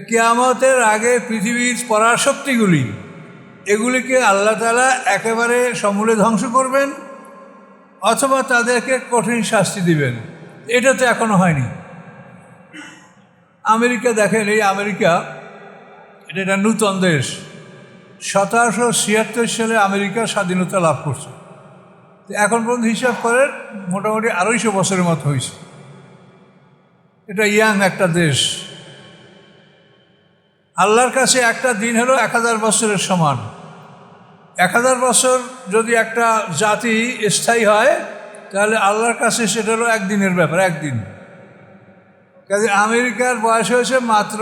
কিয়ামতের আগে পৃথিবীর পরাশক্তিগুলি এগুলিকে আল্লাহ তাআলা একেবারে সমূলে ধ্বংস করবেন অথবা তাদেরকে কঠিন শাস্তি দিবেন। এটা তো এখনো হয়নি। আমেরিকা দেখেন, এই আমেরিকা এটা একটা নূতন দেশ। 1776 সালে আমেরিকা স্বাধীনতা লাভ করছে। এখন পর্যন্ত হিসাব করেন মোটামুটি 250 বছরের মতো হয়েছে। এটা ইয়াং একটা দেশ। আল্লাহর কাছে একটা দিন হলো 1000 বছরের সমান। 1000 বছর যদি একটা জাতি স্থায়ী হয় তাহলে আল্লাহর কাছে সেটা হলো একদিনের ব্যাপার, একদিন। কাজে আমেরিকার বয়স হয়েছে মাত্র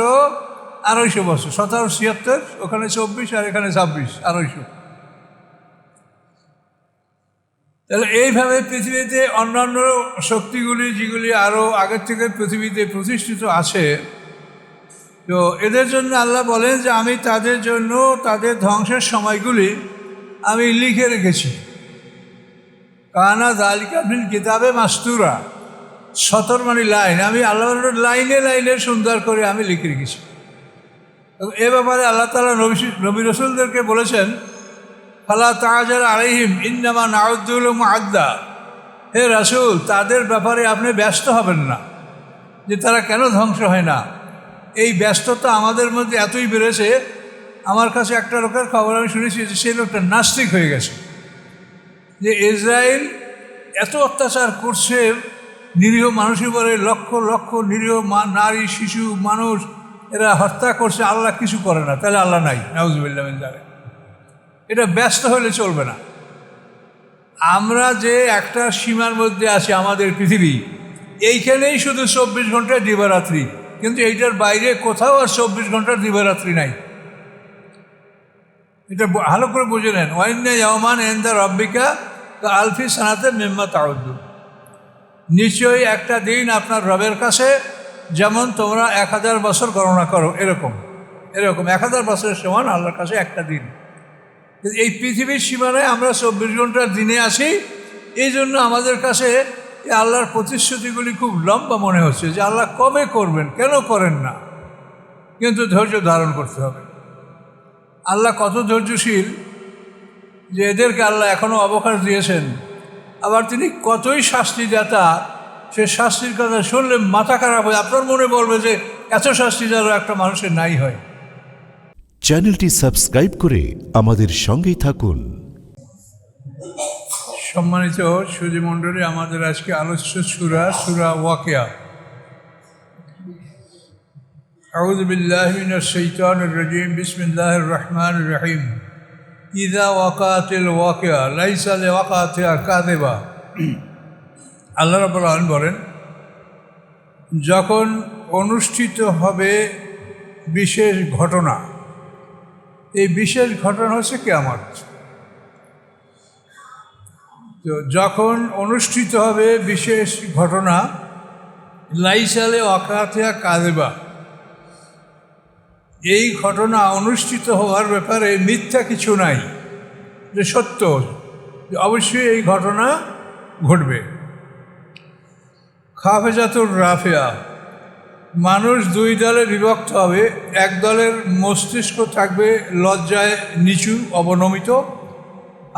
250 বছর। 1776, ওখানে 24 আর এখানে 26, 250। তাহলে এইভাবে পৃথিবীতে অন্যান্য শক্তিগুলি যেগুলি আরও আগের থেকে পৃথিবীতে প্রতিষ্ঠিত আছে, তো এদের জন্য আল্লাহ বলেন যে আমি তাদের জন্য তাদের ধ্বংসের সময়গুলি আমি লিখে রেখেছি। কানা যালিকা ফিল কিতাবে মাসতুরা। 17 মানে লাইন, আমি আল্লাহর লাইনে লাইনে সুন্দর করে আমি লিখে রেখেছি। এ ব্যাপারে আল্লাহ তাআলা নবী রাসূলদেরকে বলেছেন, ফালা তাআজাল আলাইহিম ইন্নামা নাউদ্দু লাহুম আদ্দা। হে রাসূল, তাদের ব্যাপারে আপনি ব্যস্ত হবেন না যে তারা কেন ধ্বংস হয় না। এই ব্যস্ততা আমাদের মধ্যে এতই বেড়েছে। আমার কাছে একটা লোকের খবর আমি শুনেছি যে সেই লোকটা নাস্তিক হয়ে গেছে, যে ইসরায়েল এত অত্যাচার করছে নিরীহ মানুষের উপরে, লক্ষ লক্ষ নিরীহ নারী শিশু মানুষ এরা হত্যা করছে, আল্লাহ কিছু করে না। তাহলে আল্লাহ নাই, নাউজুবিল্লাহ মিন যালিক। এটা ব্যস্ত হলে চলবে না। আমরা যে একটা সীমার মধ্যে আছি, আমাদের পৃথিবী, এইখানেই শুধু 24 ঘন্টা দিবারাত্রি, কিন্তু এইটার বাইরে কোথাও আর 24 ঘন্টার দিবারাত্রি নাই। এটা ভালো করে বুঝে নেন। ওয়াইন্না ইয়াওমান ইনদা রাব্বিকা কাআলফি সানাতিন মিম্মা তাউদ্দুন। নিশ্চয়ই একটা দিন আপনার রবের কাছে যেমন তোমরা 1000 বছর গণনা করো, এরকম 1000 বছরের সমান আল্লাহর কাছে একটা দিন। এই পৃথিবীর সীমানায় আমরা 24 ঘন্টার দিনে আসি, এই জন্য আমাদের কাছে এই আল্লাহর প্রতিশ্রুতিগুলি খুব লম্বা মনে হচ্ছে যে আল্লাহ কবে করবেন, কেন করেন না। কিন্তু ধৈর্য ধারণ করতে হবে। আল্লাহ কত ধৈর্যশীল যে এদেরকে আল্লাহ এখনও অবকাশ দিয়েছেন। আবার তিনি কতই শাস্তিদাতা, সে শাস্তির কথা শুনলে মাথা খারাপ হয়। আপনার মনে বলবে যে এত শাস্তি যেন একটা মানুষের নাই হয়। চ্যানেলটি সাবস্ক্রাইব করে আমাদের সঙ্গেই থাকুন। সম্মানিত সুধী মণ্ডলী, আমাদের আজকে আলোচ্য সূরা ওয়াকিয়া। আউযু বিল্লাহি মিনাশ শাইতানির রাজিম। বিসমিল্লাহির রহমানির রহিম। ইযা ওয়াকাতিল ওয়াকিয়া লাইসা লিওয়াকাতিহা কাযিবা। আল্লাহ রাব্বুল আলামিন বলেন, যখন অনুষ্ঠিত হবে বিশেষ ঘটনা। এই বিশেষ ঘটনা হচ্ছে কিয়ামত। তো যখন অনুষ্ঠিত হবে বিশেষ ঘটনা, লাইসা লিওয়াকাতিহা কাযিবা, এই ঘটনা অনুষ্ঠিত হওয়ার ব্যাপারে মিথ্যা কিছু নাই, যে সত্য, যে অবশ্যই এই ঘটনা ঘটবে। খাফেজাতুর রাফিয়া, মানুষ দুই দলে বিভক্ত হবে। এক দলের মস্তিষ্ক থাকবে লজ্জায় নিচু, অবনমিত,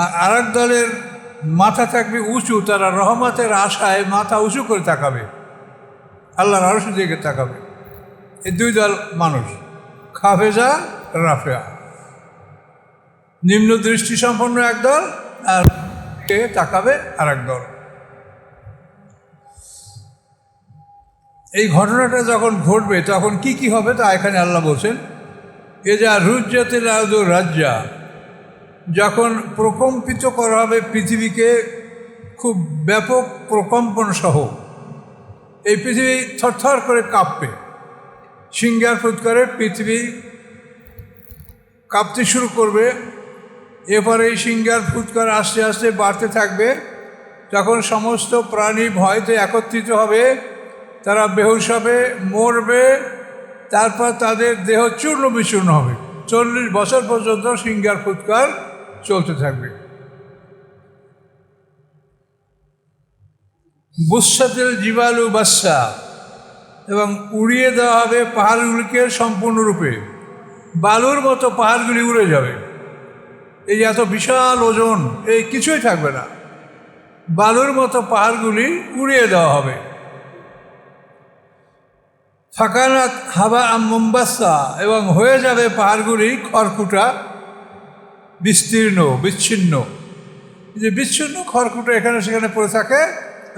আর আরেক দলের মাথা থাকবে উঁচু, তারা রহমতের আশায় মাথা উঁচু করে তাকাবে, আল্লাহর আরশের দিকে তাকাবে। এই দুই দল মানুষ, খাফেজা রাফিয়া। নিম্ন দৃষ্টি সম্পন্ন একদল, আর কে তাকাবে আর একদল। এই ঘটনাটা যখন ঘটবে তখন কি কি হবে তা এখানে আল্লাহ বলছেন। এ যা রুজ্জাতিল আরদু রাজ্জা, যখন প্রকম্পিত করা হবে পৃথিবীকে খুব ব্যাপক প্রকম্পন সহ, এই পৃথিবী থরথর করে কাঁপবে, সিংহার ফুৎকারে পৃথিবী কাঁপতে শুরু করবে। এরপরে এই সিংহার ফুৎকার আস্তে আস্তে বাড়তে থাকবে। তখন সমস্ত প্রাণী ভয়তে একত্রিত হবে, তারা বেহুশ হবে, মরবে, তারপর তাদের দেহ চূর্ণ বিচূর্ণ হবে। 40 বছর পর্যন্ত সিংহার ফুৎকার চলতে থাকবে। বুসাতিল জিবালু বাসা, এবং উড়িয়ে দেওয়া হবে পাহাড়গুলিকে সম্পূর্ণরূপে। বালুর মতো পাহাড়গুলি উড়ে যাবে। এই যে এত বিশাল ওজন, এই কিছুই থাকবে না, বালুর মতো পাহাড়গুলি উড়িয়ে দেওয়া হবে। ফাকানাত হাবা মুম্বাসা, এবং হয়ে যাবে পাহাড়গুলি খড়কুটা, বিস্তীর্ণ, বিচ্ছিন্ন। যে বিচ্ছিন্ন খড়কুটা এখানে সেখানে পড়ে থাকে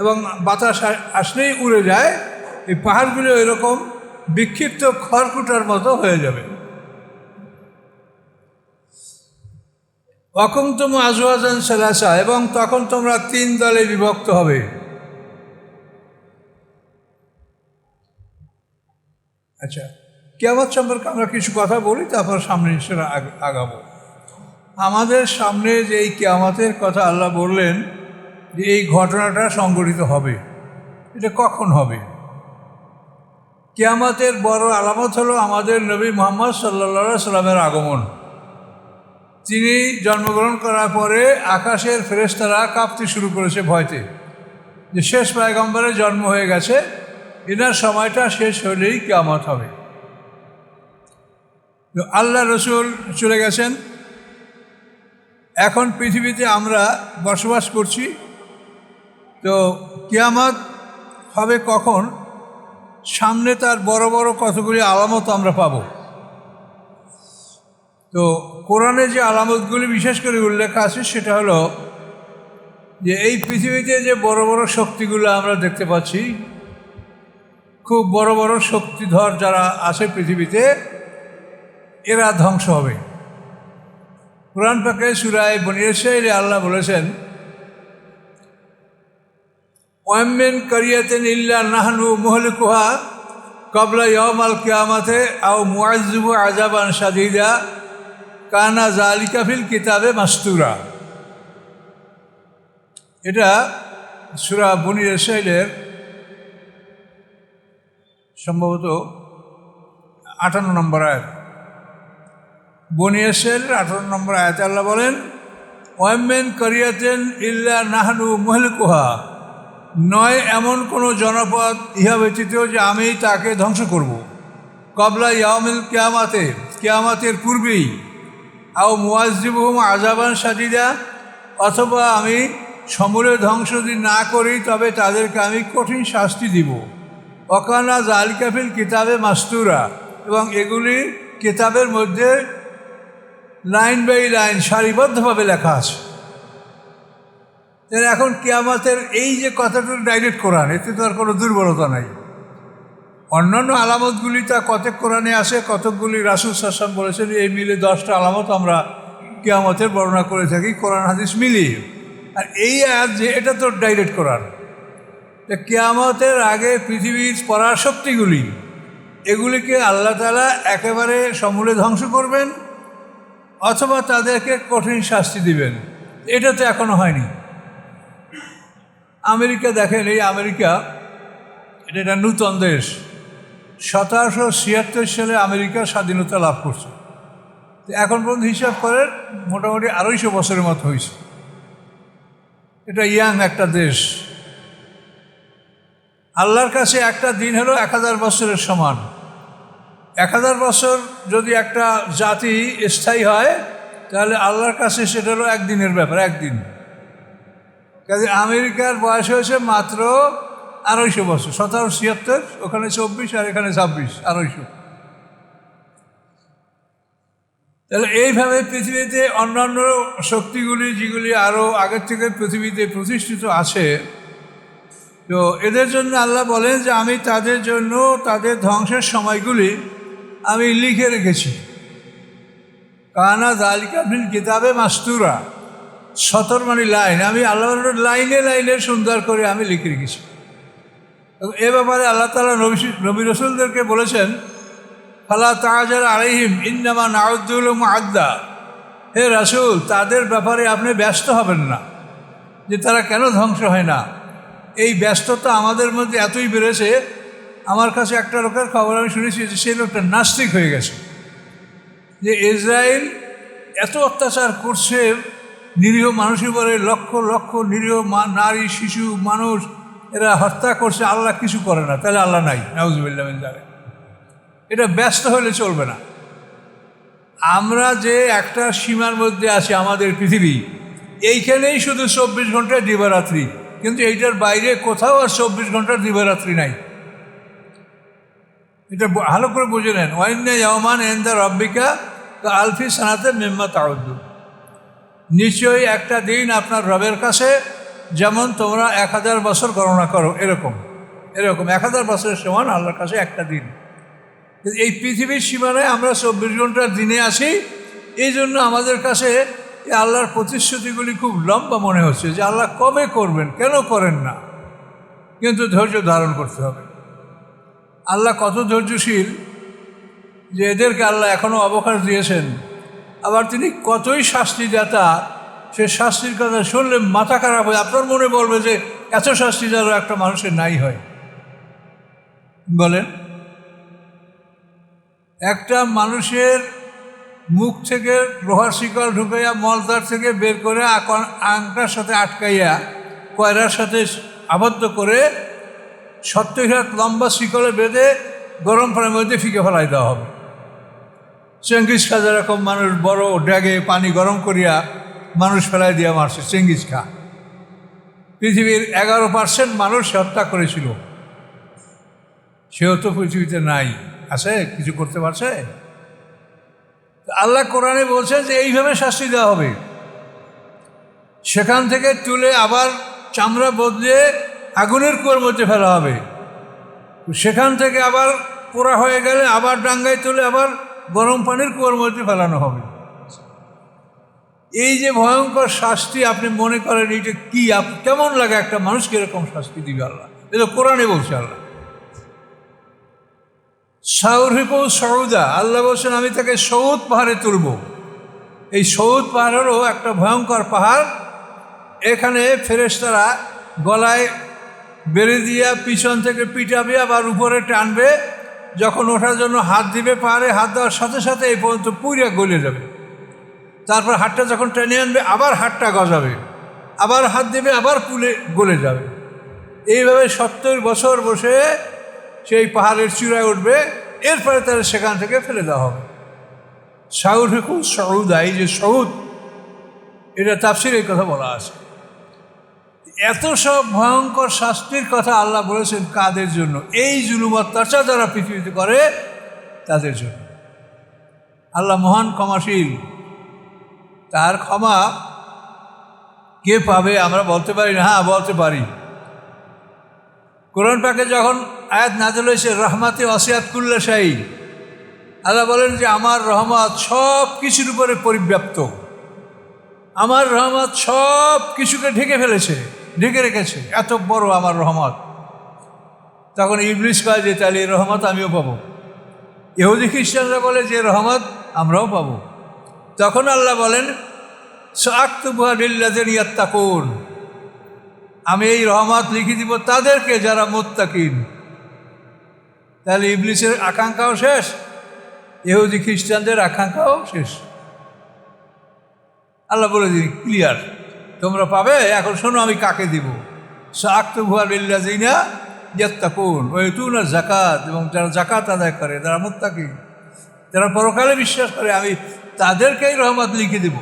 এবং বাতাস আসলেই উড়ে যায়। এই পাহাড়গুলি এরকম বিক্ষিপ্ত খড়কুটার মতো হয়ে যাবে। অকুমতুম আজওয়াজান সালাসা, এবং তখন তোমরা 3 দলে বিভক্ত হবে। আচ্ছা, কিয়ামত সম্পর্কে আমরা কিছু কথা বলি, তারপর সামনে সেটা আগাবো। আমাদের সামনে যে এই কিয়ামতের কথা আল্লাহ বললেন যে এই ঘটনাটা সংঘটিত হবে, এটা কখন হবে? কিয়ামতের বড় আলামত হলো আমাদের নবী মুহাম্মদ সাল্লাল্লাহু আলাইহি সাল্লামের আগমন। তিনি জন্মগ্রহণ করার পরে আকাশের ফেরেশতারা কাঁপতে শুরু করেছে ভয়তে, যে শেষ পয়গম্বরের জন্ম হয়ে গেছে, এনার সময়টা শেষ হলেই কিয়ামত হবে। তো আল্লাহ রসুল চলে গেছেন, এখন পৃথিবীতে আমরা বসবাস করছি। তো কিয়ামত হবে কখন? সামনে তার বড় বড় কতগুলি আলামত আমরা পাব। তো কোরআনে যে আলামতগুলি বিশেষ করে উল্লেখ আছে সেটা হলো যে এই পৃথিবীতে যে বড় বড় শক্তিগুলো আমরা দেখতে পাচ্ছি, খুব বড় বড় শক্তিধর যারা আছে পৃথিবীতে, এরা ধ্বংস হবে। কোরআন পাকে সূরা বনী ইসরাঈলে আল্লাহ বলেছেন, ওয়ামিন কারিয়াতিন ইল্লা নাহনু মুহলিকুহা ক্বাবলা ইয়াউমিল কিয়ামাতি আও মুআযযিবু আযাবান শাদীদা কানা যালিকা ফিল কিতাবে মাসতুরা। এটা সূরা বনী ইসরাঈলের সম্ভবত 58 নম্বর আয়াত। বনী ইসরাঈলের 58 নম্বর আয়াতে আল্লাহ বলেন, ওয়ামিন কারিয়াতিন ইল্লা নাহনু মুহলিকুহা, নয় এমন কোনো জনপদ ইহা ব্যতীত যে আমি তাকে ধ্বংস করব। ক্বাবলা ইয়াউমিল কিয়ামাতে, কিয়ামতের পূর্বেই। আও মুআযযিবুহুম আযাবান শাদীদা, অথবা আমি সমূলে ধ্বংস যদি না করি তবে তাদেরকে আমি কঠিন শাস্তি দিব। ওয়াকানা যালিকা ফিল কিতাবে মাসতুরা, এবং এগুলি কিতাবের মধ্যে লাইন বাই লাইন সারিবদ্ধভাবে লেখা আছে। এখন কিয়ামতের এই যে কথাটা ডাইরেক্ট কোরআন, এতে তো আর কোনো দুর্বলতা নাই। অন্যান্য আলামতগুলি তা কতক কোরআনে আসে, কতকগুলি রাসূল সাল্লাল্লাহু আলাইহি ওয়াসাল্লাম বলেছেন। এই মিলে 10টা আলামত আমরা কিয়ামতের বর্ণনা করে থাকি কোরআন হাদিস মিলিয়ে। আর এই আয়াত যে এটা তো ডাইরেক্ট কোরআন। কিয়ামতের আগে পৃথিবীর পরাশক্তিগুলি, এগুলিকে আল্লাহ তাআলা একেবারে সমূলে ধ্বংস করবেন অথবা তাদেরকে কঠিন শাস্তি দিবেন। এটা তো এখনো হয়নি। আমেরিকা দেখেন, এই আমেরিকা এটা একটা নূতন দেশ। 1776 সালে আমেরিকা স্বাধীনতা লাভ করছে। এখন পর্যন্ত হিসাব করেন মোটামুটি 250 বছরের মতো হয়েছে। এটা ইয়াং একটা দেশ। আল্লাহর কাছে একটা দিন হলো 1000 বছরের সমান। 1000 বছর যদি একটা জাতি স্থায়ী হয়, তাহলে আল্লাহর কাছে সেটা হলো একদিনের ব্যাপার, একদিন। কাজে আমেরিকার বয়স হয়েছে মাত্র 250 বছর। 1776, ওখানে 24 আর এখানে 26, 250। তাহলে এইভাবে পৃথিবীতে অন্যান্য শক্তিগুলি যেগুলি আরও আগের থেকে পৃথিবীতে প্রতিষ্ঠিত আছে, তো এদের জন্য আল্লাহ বলেন যে আমি তাদের জন্য তাদের ধ্বংসের সময়গুলি আমি লিখে রেখেছি। কানা যালিকা ফিল কিতাবে মাসতুরা, 17 মানে লাইন, আমি আল্লাহর লাইনে লাইনে সুন্দর করে আমি লিখে রেখেছি। এ ব্যাপারে আল্লাহ তাআলা নবী রাসূলদেরকে বলেছেন, ফালা তাআজাল আলাইহিম ইন্নামা নাউদ্দু লাহুম আদ্দা। হে রাসূল, তাদের ব্যাপারে আপনি ব্যস্ত হবেন না যে তারা কেন ধ্বংস হয় না। এই ব্যস্ততা আমাদের মধ্যে এতই বেড়েছে, আমার কাছে একটা লোকের খবর আমি শুনেছি যে সেই লোকটা নাস্তিক হয়ে গেছে, যে ইসরায়েল এত অত্যাচার করছে নিরীহ মানুষের উপরে, লক্ষ লক্ষ নিরীহ নারী শিশু মানুষ এরা হত্যা করছে, আল্লাহ কিছু করে না, তাহলে আল্লাহ নাই, নাউজুবিল্লাহ মিন যালিক। এটা ব্যস্ত হলে চলবে না। আমরা যে একটা সীমার মধ্যে আছি, আমাদের পৃথিবী, এইখানেই শুধু 24 ঘন্টা দিবারাত্রি, কিন্তু এইটার বাইরে কোথাও আর 24 ঘন্টার দিবারাত্রি নাই। এটা ভালো করে বুঝে নেন। ওয়াইন্না ইয়াওমান ইনদা রাব্বিকা কাআলফি সানাতিন মিম্মা তাউদ্দুন। নিশ্চয়ই একটা দিন আপনার রবের কাছে যেমন তোমরা 1000 বছর গণনা করো, এরকম 1000 বছরের সমান আল্লাহর কাছে একটা দিন। এই পৃথিবীর সীমানায় আমরা 24 ঘন্টার দিনে আসি, এই জন্য আমাদের কাছে এই আল্লাহর প্রতিশ্রুতিগুলি খুব লম্বা মনে হচ্ছে যে আল্লাহ কবে করবেন, কেন করেন না। কিন্তু ধৈর্য ধারণ করতে হবে। আল্লাহ কত ধৈর্যশীল যে এদেরকে আল্লাহ এখনও অবকাশ দিয়েছেন। আবার তিনি কতই শাস্তিদাতা, সে শাস্তির কথা শুনলে মাথা খারাপ হয়। আপনার মনে বলবে যে এত শাস্তি যেন একটা মানুষের নাই হয়। বলেন, একটা মানুষের মুখ থেকে লোহার শিকল ঢুকাইয়া মলদার থেকে বের করে আংটার সাথে আটকাইয়া কয়রার সাথে আবদ্ধ করে 70 হাত লম্বা শিকলে বেঁধে গরম পানির মধ্যে ফিকে ফেলাই দেওয়া হবে। চেঙ্গিস খা যেরকম মানুষ বড় ড্যাগে পানি গরম করিয়া মানুষ ফেলাই দিয়া মারছে, চেঙ্গিস খা পৃথিবীর 11% মানুষ হত্যা করেছিল। সেও তো পৃথিবীতে নাই, আছে, কিছু করতে পারছে? আল্লাহ কোরআনে বলছেন যে এইভাবে শাস্তি দেওয়া হবে। সেখান থেকে তুলে আবার চামড়া বদলে আগুনের কুয়োর মধ্যে ফেলা হবে। সেখান থেকে আবার পোড়া হয়ে গেলে আবার ডাঙ্গায় তুলে আবার গরম পানির কুয়োর মধ্যে ফেলানো হবে। এই যে ভয়ঙ্কর শাস্তি, আপনি মনে করেন এইটা কি, কেমন লাগে একটা মানুষকে এরকম শাস্তি দিবে আল্লাহ? এটা কোরআনে বলছে আল্লাহ। সাউরিকু সৌদা, আল্লাহ বলছেন আমি তাকে সৌদ পাহাড়ে তুলব। এই সৌদ পাহাড়েরও একটা ভয়ঙ্কর পাহাড়। এখানে ফেরেশতারা গলায় বেড়ে দিয়া পিছন থেকে পিটাবে, আবার উপরে টানবে। যখন ওঠার জন্য হাত দিবে, পাহাড়ে হাত দেওয়ার সাথে সাথে এই পর্যন্ত পুড়িয়া গলে যাবে। তারপর হাতটা যখন টেনে আনবে, আবার হাতটা গজাবে, আবার হাত দেবে, আবার পুলে গলে যাবে। এইভাবে 70 বছর বসে সেই পাহাড়ের চূড়ায় উঠবে। এরপরে তারা সেখান থেকে ফেলে দেওয়া হবে। সাউরিকু সৌদা, এই যে সৌদ, এটা তাফসীরে এই কথা বলা আছে। এত সব ভয়ঙ্কর শাস্তির কথা আল্লাহ বলেছেন কাদের জন্য? এই জুলুম অত্যাচার যারা পৃথিবীতে করে তাদের জন্য। আল্লাহ মহান ক্ষমাশীল, তার ক্ষমা কে পাবে আমরা বলতে পারি না। হ্যাঁ, বলতে পারি। কোরআন পাকে যখন আয়াত নাযিল হয়েছে রহমাতে ওয়াসিআত কুল্লা শাই, আল্লাহ বলেন যে আমার রহমত সব কিছুর উপরে পরিব্যাপ্ত। আমার রহমত সব কিছুকে ঢেকে ফেলেছে, ঢেকে রেখেছে, এত বড় আমার রহমত। তখন ইবলিস কয় যে তাহলে এই রহমত আমিও পাবো। ইহুদি খ্রিস্টানরা বলে যে রহমত আমরাও পাবো। তখন আল্লাহ বলেন সাআকতুবুহা লিল্লাযিনা ইয়াত্তাকুন, আমি এই রহমত লিখে দিব তাদেরকে যারা মুত্তাকিন। তাহলে ইবলিসের আকাঙ্ক্ষাও শেষ, ইহুদি খ্রিস্টানদের আকাঙ্ক্ষাও শেষ। আল্লাহ বলে দিন ক্লিয়ার, তোমরা পাবে। এখন শোনো আমি কাকে দিব। সাআকতুবুহা লিল্লাযিনা ইয়াত্তাকুন ওয়া ইউতুনা যাকাত, এবং যারা যাকাত আদায় করে, যারা মুত্তাকিন, যারা পরকালে বিশ্বাস করে, আমি তাদেরকেই রহমত লিখে দেব।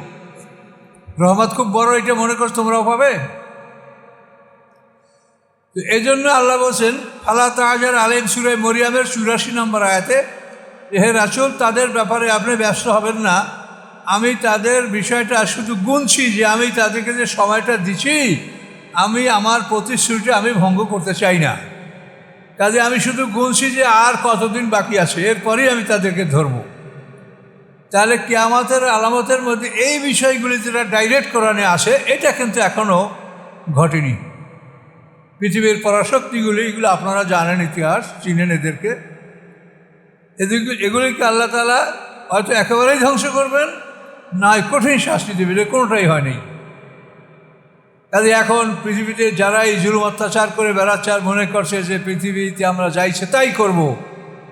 রহমত খুব বড়, এটা মনে করছো তোমরাও পাবে। তো এই জন্য আল্লাহ বলছেন ফালা তাআজাল আলাইহিম সূরা মরিয়মের 84 নম্বর আয়াতে, হে রাসূল তাদের ব্যাপারে আপনি ব্যস্ত হবেন না। আমি তাদের বিষয়টা শুধু গুনছি যে আমি তাদেরকে যে সময়টা দিচ্ছি, আমি আমার প্রতিশ্রুতি আমি ভঙ্গ করতে চাই না। কাজে আমি শুধু গুনছি যে আর কতদিন বাকি আছে, এরপরেই আমি তাদেরকে ধরব। তাহলে কিয়ামতের আলামতের মধ্যে এই বিষয়গুলি যেটা ডাইরেক্ট কোরআনে আসে, এটা কিন্তু এখনও ঘটেনি। পৃথিবীর পরাশক্তিগুলি, এগুলো আপনারা জানেন, ইতিহাস চিনেন এদেরকে। এগুলিকে আল্লাহ তাআলা হয়তো একেবারেই ধ্বংস করবেন, নয় কঠিন শাস্তি দেবে, কোনোটাই হয়নি। কাজে এখন পৃথিবীতে যারা এই জুলুম অত্যাচার করে বেড়াচ্ছে আর মনে করছে যে পৃথিবীতে আমরা যাইছে তাই করব,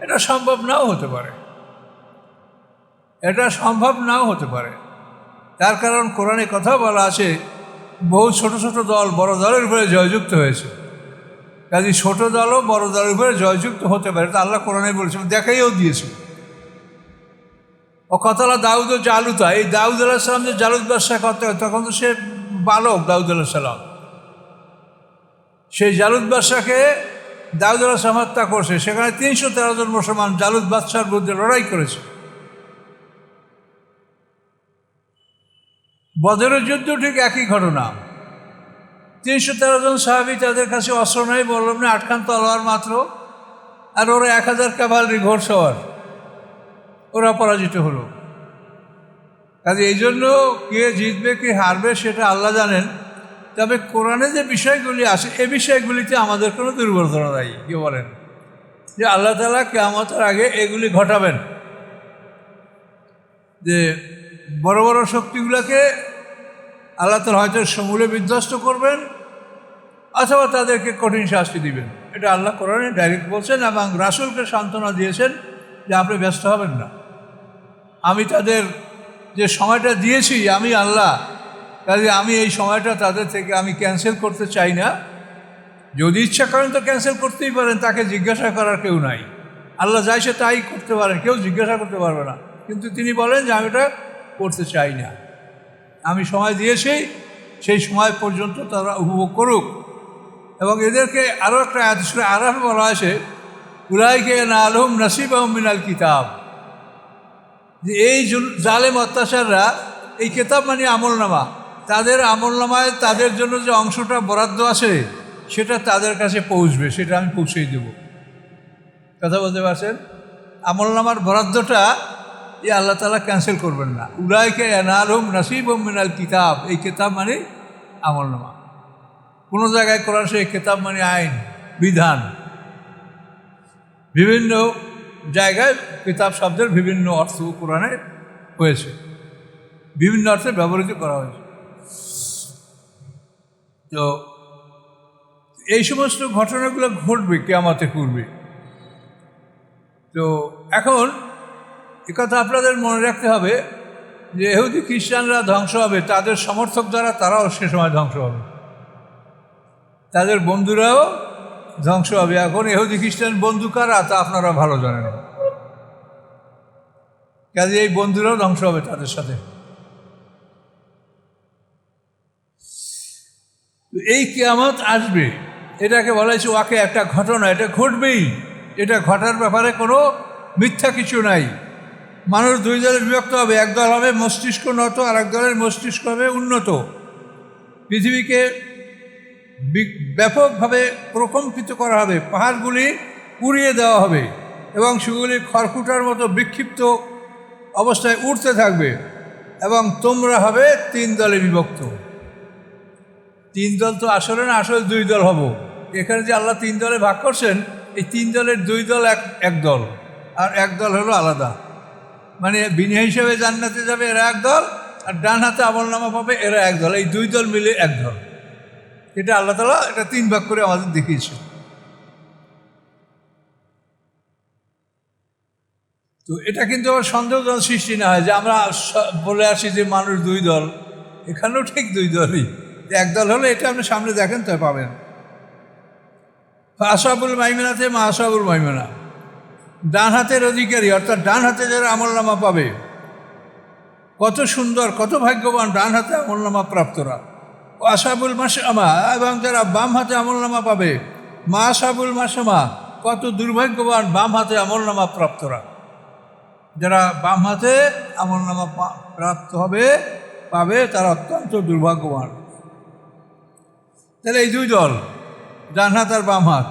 এটা সম্ভব নাও হতে পারে। এটা সম্ভব নাও হতে পারে। তার কারণ কোরআনে কথা বলা আছে বহু ছোট ছোট দল বড় দলের উপরে জয়যুক্ত হয়েছে। কাজে ছোট দলও বড় দলের উপরে জয়যুক্ত হতে পারে, তা আল্লাহ কোরআনে বলেছেন, দেখাইও দিয়েছে। ও কতলা দাউদ ও জালুতা, এই দাউদ আলাইহিস সালাম যে জালুত বাদশাহ করতে হয়, তখন তো সে বালক দাউদ আলাইহিস সালাম। সেই জালুত বাদশাকে দাউদ আলাইহিস সালাম হত্যা করছে। সেখানে 313 জন মুসলমান জালুত বাদশার বিরুদ্ধে লড়াই করেছে। বদরের যুদ্ধ ঠিক একই ঘটনা। 313 জন সাহাবী, তাদের কাছে অস্ত্র নেই, বললাম না, 8 খান তলোয়ার মাত্র, আর ওরা 1000 ক্যাভালরি ঘোড়সওয়ার, ওরা পরাজিত হলো। কাজে এই জন্য কে জিতবে কে হারবে সেটা আল্লাহ জানেন। তবে কোরআনে যে বিষয়গুলি আছে, এ বিষয়গুলিতে আমাদের কোনো দুর্বলতা নাই। কি বলেন যে আল্লাহ তাআলা কিয়ামতের আগে এগুলি ঘটাবেন, যে বড় বড় শক্তিগুলোকে আল্লাহ তাআলা হয়তো সমূলে বিধ্বস্ত করবেন, অথবা তাদেরকে কঠিন শাস্তি দিবেন। এটা আল্লাহ কোরআনে ডাইরেক্ট বলছেন, এবং রাসূলকে সান্ত্বনা দিয়েছেন যে আপনি ব্যস্ত হবেন না, আমি তাদের যে সময়টা দিয়েছি আমি আল্লাহ, কাজে আমি এই সময়টা তাদের থেকে আমি ক্যান্সেল করতে চাই না। যদি ইচ্ছা করেন তো ক্যান্সেল করতেই পারেন, তাকে জিজ্ঞাসা করার কেউ নাই। আল্লাহ যাইছে তাই করতে পারেন, কেউ জিজ্ঞাসা করতে পারবে না। কিন্তু তিনি বলেন যে আমি এটা করতে চাই না, আমি সময় দিয়েছি, সেই সময় পর্যন্ত তারা উপভোগ করুক। এবং এদেরকে আরও একটা আয়াত সূরা আরাফে বলা হয়েছে, উলাইকা ইয়ানালুহুম নাসিবাহুম মিনাল কিতাব, যে এই জালেম অত্যাচাররা, এই কিতাব মানে আমলনামা, তাদের আমলনামায় তাদের জন্য যে অংশটা বরাদ্দ আছে সেটা তাদের কাছে পৌঁছবে, সেটা আমি পৌঁছেই দেব। কথা বলতে পারছেন? আমলনামার বরাদ্দটা আল্লাহ তাআলা ক্যান্সেল করবেন না। উলাইকা ইয়ানালুহুম নাসিবুম মিনাল কিতাব, এই কিতাব মানে আমলনামা। কোনো জায়গায় কোরআন সেই কিতাব মানে আইন, বিধান। বিভিন্ন জায়গায় কিতাব শব্দের বিভিন্ন অর্থ কোরআনে হয়েছে, বিভিন্ন অর্থে ব্যবহৃত করা হয়েছে। তো এই সমস্ত ঘটনাগুলো ঘটবে কিয়ামতের পূর্বে। তো এখন একথা আপনাদের মনে রাখতে হবে যে ইহুদি খ্রিস্টানরা ধ্বংস হবে, তাদের সমর্থক দ্বারা তারাও সে সময় ধ্বংস হবে, তাদের বন্ধুরাও ধ্বংস হবে। এখন ইহুদি খ্রিস্টান বন্ধু কারা তা আপনারা ভালো জানেন, কাজে এই বন্ধুরাও ধ্বংস হবে তাদের সাথে। এই কিয়ামত আসবে, এটাকে বলা হয়েছে ওয়াকে, একটা ঘটনা, এটা ঘটবেই, এটা ঘটার ব্যাপারে কোনো মিথ্যা কিছু নাই। মানুষ দুই দলে বিভক্ত হবে, এক দল হবে মস্তিষ্ক নত, আর এক দলের মস্তিষ্ক হবে উন্নত। পৃথিবীকে ব্যাপকভাবে প্রকম্পিত করা হবে, পাহাড়গুলি উড়িয়ে দেওয়া হবে এবং সেগুলি খড়কুটার মতো বিক্ষিপ্ত অবস্থায় উঠতে থাকবে, এবং তোমরা হবে 3 দলে বিভক্ত। 3 দল তো আসলে না, আসলে 2 দল হব। এখানে যে আল্লাহ 3 দলে ভাগ করছেন, এই 3 দলের 2 দল এক দল, আর এক দল হলো আলাদা। মানে বিনা হিসেবে জান্নাতে যাবে এরা এক দল, আর ডান হাতে আমলনামা পাবে এরা এক দল। এই 2 দল মিলে এক দল। এটা আল্লাহ তাআলা এটা 3 ভাগ করে আমাদের দেখিয়েছে। তো এটা কিন্তু আবার সন্দেহ সৃষ্টি না হয় যে আমরা বলে আসি যে মানুষ 2 দল, এখানেও ঠিক 2 দলই। এক দল হলে এটা আপনি সামনে দেখেন তো পাবেন। আসহাবুল মাইমানাতে মা আসহাবুল মাইমানা, ডান হাতের অধিকারী, অর্থাৎ ডান হাতে যারা আমলনামা পাবে, কত সুন্দর, কত ভাগ্যবান ডান হাতে আমলনামা প্রাপ্তরা। আসহাবুল মাশআমা, এবং যারা বাম হাতে আমলনামা পাবে, মা আসহাবুল মাশআমা, কত দুর্ভাগ্যবান বাম হাতে আমলনামা প্রাপ্তরা। যারা বাম হাতে আমলনামা প্রাপ্ত পাবে তারা অত্যন্ত দুর্ভাগ্যবান। তাহলে এই 2 দল, ডান হাত আর বাম হাত।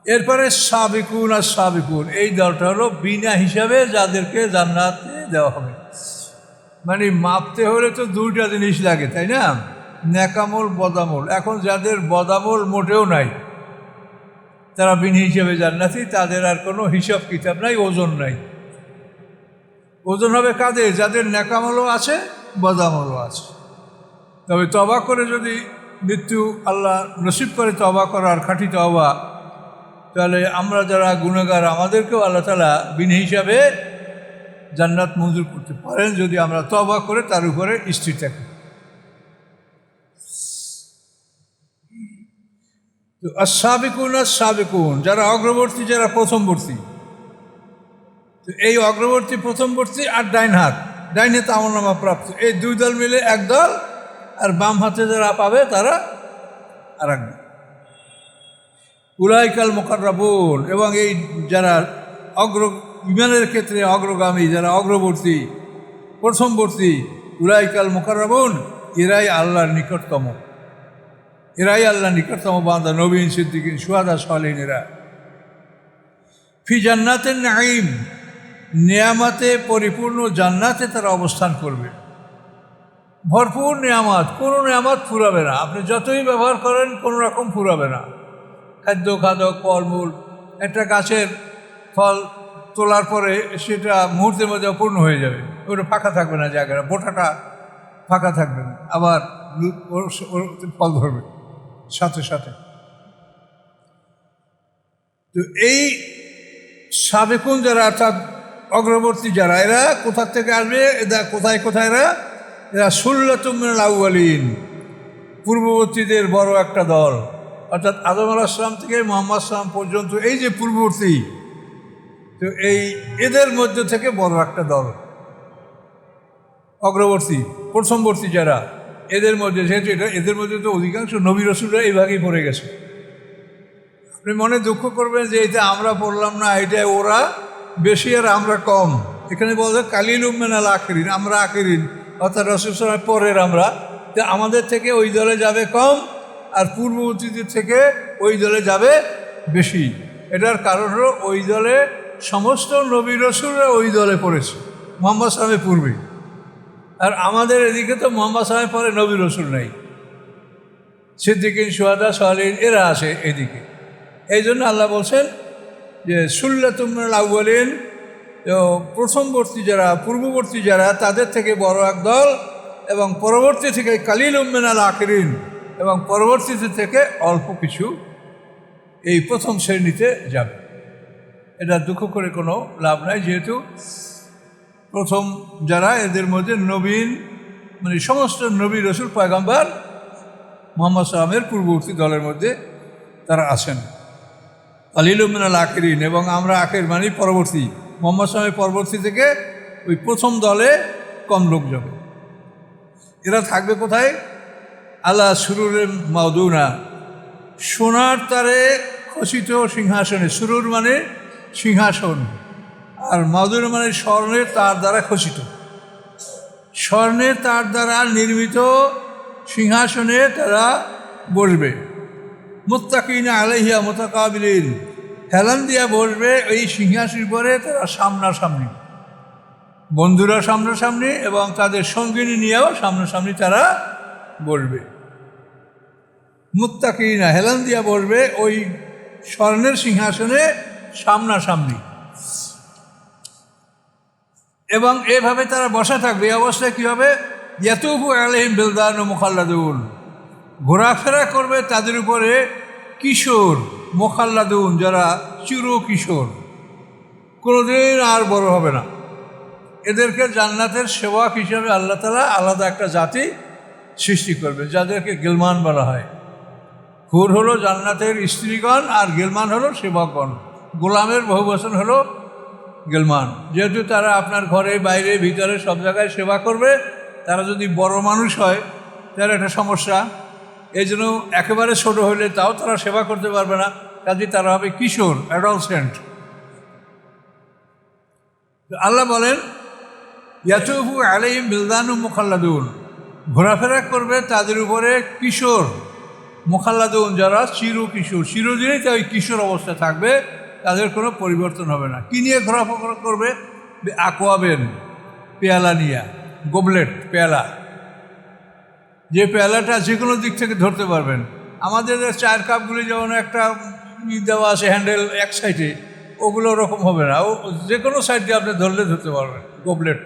এরপরে সাবিকুন আর সাবিকুন, এই দলটা হলো বিনা হিসাবে যাদেরকে জান্নাতে দেওয়া হবে। মানে মাপতে হলে তো 2টা জিনিস লাগে, তাই না? নেকামল, বদামল। এখন যাদের বদামল মোটেও নাই, তারা বিনা হিসাবে জান্নাতি, তাদের আর কোনো হিসাব কিতাব নাই, ওজন নাই। ওজন হবে কাদের? যাদের নেকামলও আছে, বদামলও আছে। তবে তওবা করে যদি মৃত্যু আল্লাহ নসিব করে তওবা করার, খাঁটি তওবা, তাহলে আমরা যারা গুনাহগার আমাদেরকেও আল্লাহ তাআলা বিনা হিসাবে জান্নাত মঞ্জুর করতে পারেন, যদি আমরা তওবা করে তার উপরে স্থির থাকি। তো আস-সাবিকুন যারা অগ্রবর্তী, যারা প্রথমবর্তী। তো এই অগ্রবর্তী, প্রথমবর্তী আর ডাইন হাতে আমলনামা প্রাপ্ত, এই দুই দল মিলে এক দল, আর বাম হাতে যারা পাবে তারা আর এক দল। উলাইকাল মুকাররাবুন, এবং এই যারা ইমানের ক্ষেত্রে অগ্রগামী, যারা অগ্রবর্তী, প্রথমবর্তী, উলাইকাল মুকাররাবুন, এরাই আল্লাহর নিকটতম, বান্দা, নবীন, সিদ্দিকিন, শুহাদা, সালিহিন। এরা ফি জান্নাতিন নাঈম, নিয়ামতে পরিপূর্ণ জান্নাতে তারা অবস্থান করবে। ভরপুর নিয়ামত, কোনো নিয়ামত ফুরাবে না। আপনি যতই ব্যবহার করেন কোনো রকম ফুরাবে না। খাদ্য, খাদক, ফলমূল, একটা গাছের ফল তোলার পরে সেটা মুহূর্তের মধ্যে অপূর্ণ হয়ে যাবে, ওটা ফাঁকা থাকবে না, জায়গাটা বোটাটা ফাঁকা থাকবে না, আবার ফল ধরবে সাথে সাথে। তো এই সাবেকুন যারা, অর্থাৎ অগ্রবর্তী যারা, এরা কোথা থেকে আসবে? এরা কোথায় এরা সুল্লাতুম মিনাল আউয়ালিন, পূর্ববর্তীদের বড় একটা দল। অর্থাৎ আদম আলাইহিস সালাম থেকে মুহাম্মদ সাল্লাল্লাহু আলাইহি ওয়াসাল্লাম পর্যন্ত এই যে পূর্ববর্তী, তো এদের মধ্যে থেকে বড় একটা দল অগ্রবর্তী, প্রথমবর্তী যারা, এদের মধ্যে, যেহেতু এদের মধ্যে তো অধিকাংশ নবী রাসূলরা এই ভাগেই পড়ে গেছে। আপনি মনে দুঃখ করবেন যে এটা আমরা পড়লাম না, এটা ওরা বেশি আর আমরা কম। এখানে বলছে কালিলুম মিনাল আখিরিন, আমরা আখিরিন, অর্থাৎ রাসূল সাল্লাল্লাহু আলাইহি ওয়াসাল্লামের পরের আমরা। তো আমাদের থেকে ওই দলে যাবে কম, আর পূর্ববর্তীদের থেকে ওই দলে যাবে বেশি। এটার কারণ হলো ওই দলে সমস্ত নবী রাসূলরা ওই দলে পড়েছে মুহাম্মদ সাল্লাল্লাহু আলাইহি ওয়াসাল্লামের পূর্বে, আর আমাদের এদিকে তো মুহাম্মদ সাল্লাল্লাহু আলাইহি ওয়াসাল্লামের পরে নবী রাসূল নাই, সিদ্দিকিন, শুহাদা, সালিহিন এরা আছে এদিকে। এই জন্য আল্লাহ বলছেন যে সুল্লাতুম মিনাল আউয়ালিন, প্রথমবর্তী যারা, পূর্ববর্তী যারা, তাদের থেকে বড় এক দল, এবং পরবর্তী থেকে কালিলুম মিনাল আখিরিন, এবং পরবর্তীতে থেকে অল্প কিছু এই প্রথম শ্রেণীতে যাবে। এটা দুঃখ করে কোনো লাভ নাই, যেহেতু প্রথম যারা, এদের মধ্যে নবীন, মানে সমস্ত নবী রাসূল পয়গম্বর মুহাম্মদ সাল্লামের পূর্ববর্তী দলের মধ্যে তারা আছেন। কালিলুম মিনাল আখিরিন, এবং আমরা আখির মানে পরবর্তী, মুহাম্মদ সাল্লামের পরবর্তী থেকে ওই প্রথম দলে কম লোক যাবে। এরা থাকবে কোথায়? আলা সুরুরে মাউদুনা, সোনার তারে খচিত সিংহাসনে। সুরুর মানে সিংহাসন, আর মাউদুন মানে স্বর্ণের তার দ্বারা খচিত, স্বর্ণের তার দ্বারা নির্মিত সিংহাসনে তারা বসবে। মুত্তাকিনা আলাইহা মুতাকাবিলিন, হেলান দিয়া বসবে ওই সিংহাসনের পরে তারা সামনাসামনি, বন্ধুরা সামনাসামনি, এবং তাদের সঙ্গিনী নিয়েও সামনাসামনি তারা বসবে। মুত্তাকিনা, হেলান দিয়া বসবে ওই স্বর্ণের সিংহাসনে সামনাসামনি, এবং এভাবে তারা বসা থাকবে। এই অবস্থায় কী হবে? ইয়াতুফু আলাইহিম বিলদান মুখাল্লাদুন, ঘোরাফেরা করবে তাদের উপরে কিশোর, মুখাল্লাদুন যারা চির কিশোর, কোনোদিন আর বড় হবে না। এদেরকে জান্নাতের সেবক হিসাবে আল্লাহ তাআলা আলাদা একটা জাতি সৃষ্টি করবে, যাদেরকে গিলমান বলা হয়। হুর হলো জান্নাতের স্ত্রীগণ, আর গিলমান হলো সেবকগণ। গোলামের বহুবচন হলো গিলমান। যেহেতু তারা আপনার ঘরে, বাইরে, ভিতরে সব জায়গায় সেবা করবে, তারা যদি বড় মানুষ হয় তার একটা সমস্যা। এই জন্য একেবারে ছোটো হলে তাও তারা সেবা করতে পারবে না, কাজে তারা হবে কিশোর, অ্যাডলসেন্ট। আল্লাহ বলেন ইয়াতুফু আলাইহিম বিলদানু মুখাল্লাদুন, ঘোরাফেরা করবে তাদের উপরে কিশোর, মুখাল্লাদুন যারা চির কিশোর, চিরদিনই তাই কিশোর অবস্থায় থাকবে, তাদের কোনো পরিবর্তন হবে না। কী নিয়ে ঘোরাফেরা করবে? আকওয়াবেন, পেয়ালা নিয়ে, গোবলেট, পেয়ালা, যে পেয়ালাটা যে কোনো দিক থেকে ধরতে পারবেন। আমাদের চায়ের কাপগুলি যেমন একটা দেওয়া আছে হ্যান্ডেল এক সাইডে, ওগুলো ওরকম হবে না, ও যে কোনো সাইড দিয়ে আপনি ধরলে ধরতে পারবেন, গোবলেট।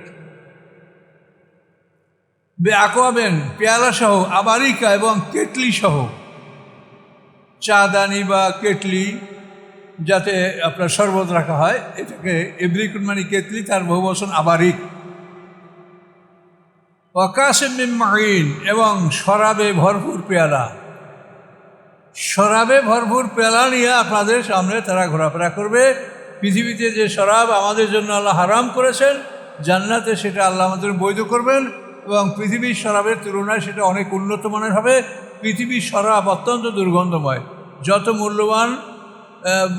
আকওয়াবেন, পেয়ালা সহ, আবারিকা এবং কেটলি সহ, চাদানি বা কেটলি যাতে আপনার শরবত রাখা হয়, এটাকে এব্রিকুন মানে কেতলি, তার বহুবচন আবারিক। ওয়াকাসিম মিন মাইন, এবং শরাবে ভরপুর পেয়ালা, শরাবে ভরপুর পেলা নিয়ে আপনাদের সামনে তারা ঘোরাফেরা করবে। পৃথিবীতে যে শরাব আমাদের জন্য আল্লাহ হারাম করেছেন, জান্নাতে সেটা আল্লাহ আমাদের বৈধ করবেন, এবং পৃথিবীর শরাবের তুলনায় সেটা অনেক উন্নত মানের হবে। পৃথিবীর শরাব অত্যন্ত দুর্গন্ধময়, যত মূল্যবান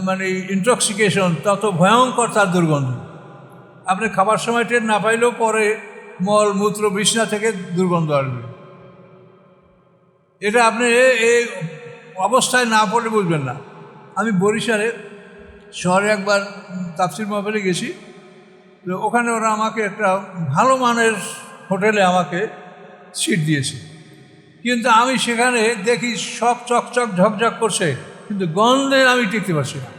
মানে ইনটক্সিকেশন তত ভয়ঙ্কর তার দুর্গন্ধ। আপনি খাবার সময় টের না পাইলেও পরে মল মূত্র বিছনা থেকে দুর্গন্ধ আসবে। এটা আপনি এই অবস্থায় না পড়লে বুঝবেন না। আমি বরিশালে শহরে একবার তাফসির মাহফিলে গেছি, তো ওখানে ওরা আমাকে একটা ভালো মানের হোটেলে আমাকে সিট দিয়েছে, কিন্তু আমি সেখানে দেখি সব চকচক ঝকঝক করছে, কিন্তু গন্ধে আমি টিকতে পারছি না।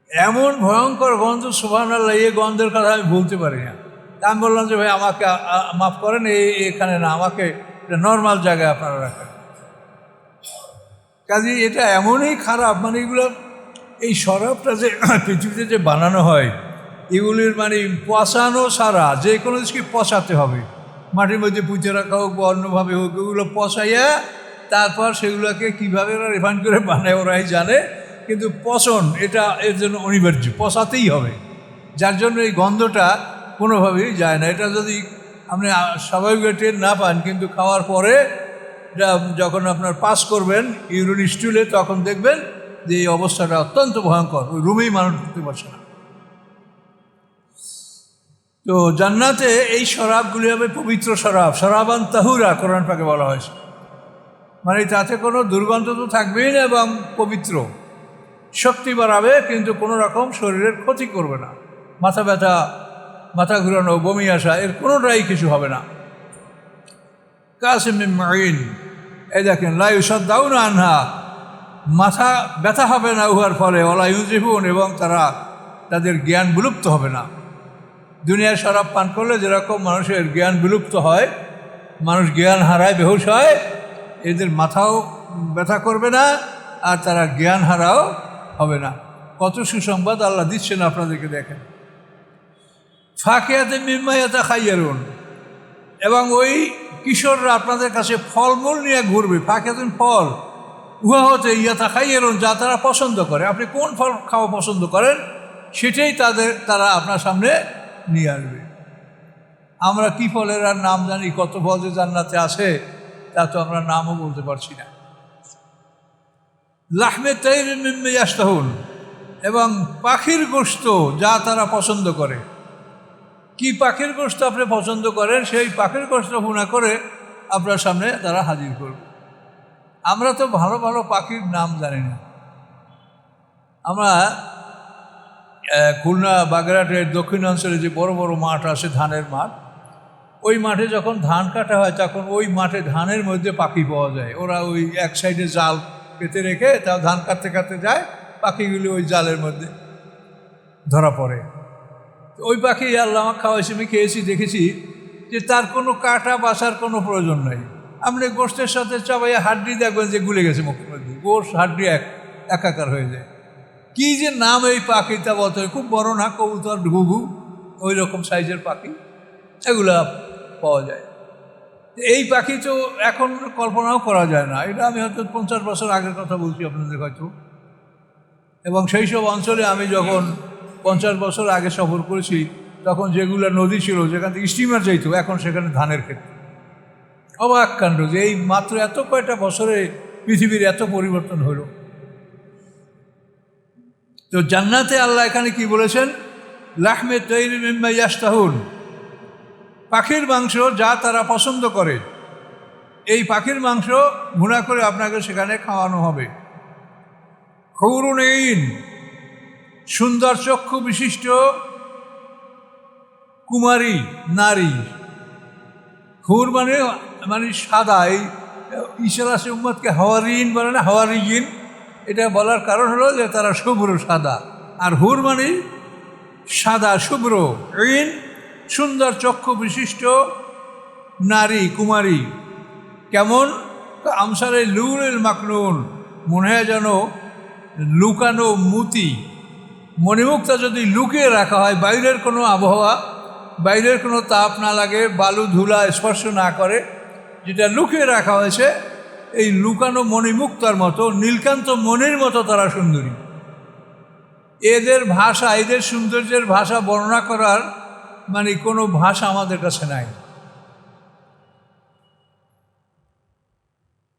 এমন ভয়ঙ্কর গন্ধ, সুবহানাল্লাহ, এই গন্ধের কথা আমি বলতে পারি না। তা আমি বললাম যে ভাই আমাকে মাফ করেন, এখানে না, আমাকে নর্মাল জায়গায় আপনারা রাখেন। কাজে এটা এমনই খারাপ, মানে এগুলো এই শরাবটা যে পৃথিবীতে যে বানানো হয়, এগুলির মানে পচানো ছাড়া যে কোনো জিনিসকে পচাতে হবে, মাটির মধ্যে পুঁতে রাখা হোক বা অন্যভাবে হোক, ওগুলো পচাইয়া তারপর সেগুলোকে কীভাবে ওরা রিফাইন করে বানায় ওরাই জানে, কিন্তু পচন এটা এর জন্য অনিবার্য, পচাতেই হবে, যার জন্য এই গন্ধটা কোনোভাবেই যায় না। এটা যদি আপনি স্বাভাবিক টের না পান, কিন্তু খাওয়ার পরে যখন আপনার পাস করবেন ইউরিন স্টুলে, তখন দেখবেন যে এই অবস্থাটা অত্যন্ত ভয়ঙ্কর, ওই রুমেই মানুষ ঢুকতে পারছে না। তো জান্নাতে এই শরাবগুলি হবে পবিত্র শরাব, শরাবান তাহুরা কোরআন পাকে বলা হয়েছে, মানে তাতে কোনো দুর্গন্ধ তো থাকবেই না এবং পবিত্র, শক্তি বাড়াবে কিন্তু কোনো রকম শরীরের ক্ষতি করবে না। মাথা ব্যথা, মাথা ঘুরানো, বমি আসা, এর কোনোটাই কিছু হবে না। কাসিম মাইন, এই দেখেন লা ইউসাদ্দাউনা আনহা, মাথা ব্যথা হবে না উহার ফলে, ওয়ালা ইউজিফুন, এবং তাদের জ্ঞান বিলুপ্ত হবে না। দুনিয়ার শরাব পান করলে যেরকম মানুষের জ্ঞান বিলুপ্ত হয়, মানুষ জ্ঞান হারায়, বেহুশ হয়, এদের মাথাও ব্যথা করবে না আর তারা জ্ঞান হারাও হবে না। কত সুসংবাদ আল্লাহ দিচ্ছেন আপনাদেরকে, দেখেন। ফাকিয়াতে মিম্মা ইয়াতাখায়্যারুন, এবং ওই কিশোররা আপনাদের কাছে ফলমূল নিয়ে ঘুরবে। ফাকিয়াতুন ফল, উহা হতে ইয়াতাখায়্যারুন, যা তারা পছন্দ করে। আপনি কোন ফল খাওয়া পছন্দ করেন সেটাই তারা আপনার সামনে নিয়ে আসবে। আমরা কি ফলের আর নাম জানি, কত ফল যে জান্নাতে আছে তা তো আমরা নামও বলতে পারছি না। লাহমে তাইরিন মিম্মা ইয়াশতাহুন, এবং পাখির গোশত যা তারা পছন্দ করে। কি পাখির গোশত আপনি পছন্দ করেন, সেই পাখির গোশত ভুনা করে আপনার সামনে তারা হাজির করবে। আমরা তো ভালো ভালো পাখির নাম জানি না। আমরা খুলনা বাগেরহাটের দক্ষিণাঞ্চলে যে বড় বড় মাঠ আছে, ধানের মাঠ, ওই মাঠে যখন ধান কাটা হয় তখন ওই মাঠে ধানের মধ্যে পাখি পাওয়া যায়। ওরা ওই এক সাইডে জাল পেতে রেখে তাও ধান কাটতে কাটতে যায়, পাখিগুলি ওই জালের মধ্যে ধরা পড়ে। ওই পাখি আল্লাহ আমাকে খাওয়াইছে, আমি খেয়েছি, দেখেছি যে তার কোনো কাটা বাছার কোনো প্রয়োজন নাই। আপনি গোষ্ঠের সাথে চাবাইয়া হাড্ডি দেখবেন যে গুলে গেছে মুখের মধ্যে, গোশ হাড্ডি একাকার হয়ে যায়। কী যে নাম এই পাখিটা বলতে হয়, খুব বড় না, কবুতর, ঘুঘু, ওই রকম সাইজের পাখি এগুলা পাওয়া যায়। এই পাখি তো এখন কল্পনাও করা যায় না। এটা আমি হয়তো 50 বছর আগের কথা বলছি আপনাদের হয়তো। এবং সেই সব অঞ্চলে আমি যখন 50 বছর আগে সফর করেছি, তখন যেগুলো নদী ছিল যেখান থেকে স্টিমার যাইতো, এখন সেখানে ধানের ক্ষেত। অবাক কাণ্ড যে এই মাত্র এত কয়টা বছরে পৃথিবীর এত পরিবর্তন হলো। তো জান্নাতে আল্লাহ এখানে কি বলেছেন, লাহমে তাইরিন মিম্মা ইয়াশতাহুন, পাখির মাংস যা তারা পছন্দ করে, এই পাখির মাংস ভুনা করে আপনাকে সেখানে খাওয়ানো হবে। হুরুন ঈন, সুন্দর চক্ষু বিশিষ্ট কুমারী নারী। হুর মানে সাদা, এই ঈশা আসে উম্মতকে হাওয়ারিন বলে না, হাওয়ারিয়িন, এটা বলার কারণ হলো যে তারা শুভ্র সাদা, আর হুর মানে সাদা শুভ্র। ঈন সুন্দর চক্ষু বিশিষ্ট নারী, কুমারী। কেমন? আমসালে লুলুল মাকনুন, মনে হয় যেন লুকানো মুতি। মণিমুক্তা যদি লুকিয়ে রাখা হয়, বাইরের কোনো আবহাওয়া, বাইরের কোনো তাপ না লাগে, বালু ধুলা স্পর্শ না করে, যেটা লুকিয়ে রাখা হয়েছে এই লুকানো মণিমুক্তার মতো, নীলকান্ত মণির মতো তারা সুন্দরী। এদের ভাষা, এদের সৌন্দর্যের ভাষা বর্ণনা করার মানে কোনো ভাষা আমাদের কাছে নাই।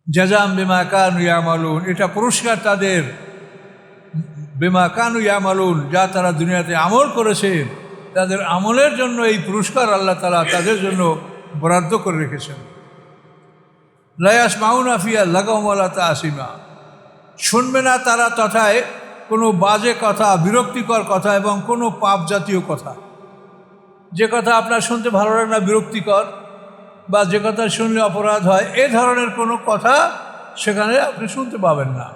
জাযাম বিমা কানু ইয়ামালুন, এটা পুরস্কার তাদের, বিমা কানু ইয়ামালুন, যা তারা দুনিয়াতে আমল করেছে তাদের আমলের জন্য এই পুরস্কার আল্লাহ তাআলা তাদের জন্য বরাদ্দ করে রেখেছেন। লা ইয়াসমাউনা ফিহা লাগাওয়ান ওয়ালা তাসিমা, শুনবে না তারা তথায় কোনো বাজে কথা, বিরক্তিকর কথা এবং কোনো পাপ জাতীয় কথা। যে কথা আপনার শুনতে ভালো লাগে না, বিরক্তিকর, বা যে কথা শুনলে অপরাধ হয়, এই ধরনের কোনো কথা সেখানে আপনি শুনতে পাবেন না।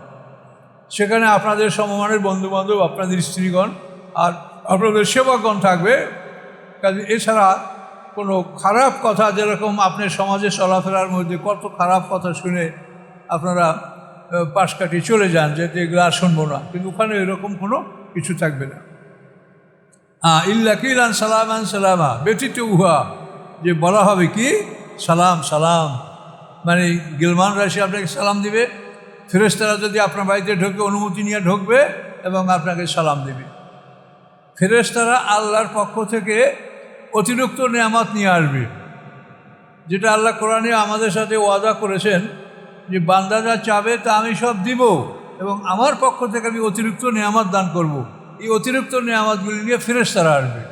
সেখানে আপনাদের সমমানের বন্ধুবান্ধব, আপনাদের স্ত্রীগণ আর আপনাদের সেবকগণ থাকবে। কাজে এছাড়া কোনো খারাপ কথা, যেরকম আপনি সমাজে চলাফেরার মধ্যে কত খারাপ কথা শুনে আপনারা পাশ কাটিয়ে চলে যান যে এগুলো আর শুনবো না, কিন্তু ওখানে এরকম কোনো কিছু থাকবে না। ইল্লা কিলান সালামান সালামা, ব্যতীত উহা, যে বলা হবে কি সালাম সালাম, মানে গিলমানরা এসে আপনাকে সালাম দিবে, ফেরেশতারা যদি আপনার বাড়িতে ঢোকে অনুমতি নিয়ে ঢুকবে এবং আপনাকে সালাম দেবে। ফেরেশতারা আল্লাহর পক্ষ থেকে অতিরিক্ত নেয়ামত নিয়ে আসবে, যেটা আল্লাহ কোরআনে আমাদের সাথে ওয়াদা করেছেন যে বান্দা যা চাবে তা আমি সব দিব এবং আমার পক্ষ থেকে আমি অতিরিক্ত নেয়ামত দান করব। এই অতিরিক্ত নেয়ামতগুলি নিয়ে ফেরেশতারা আসবে।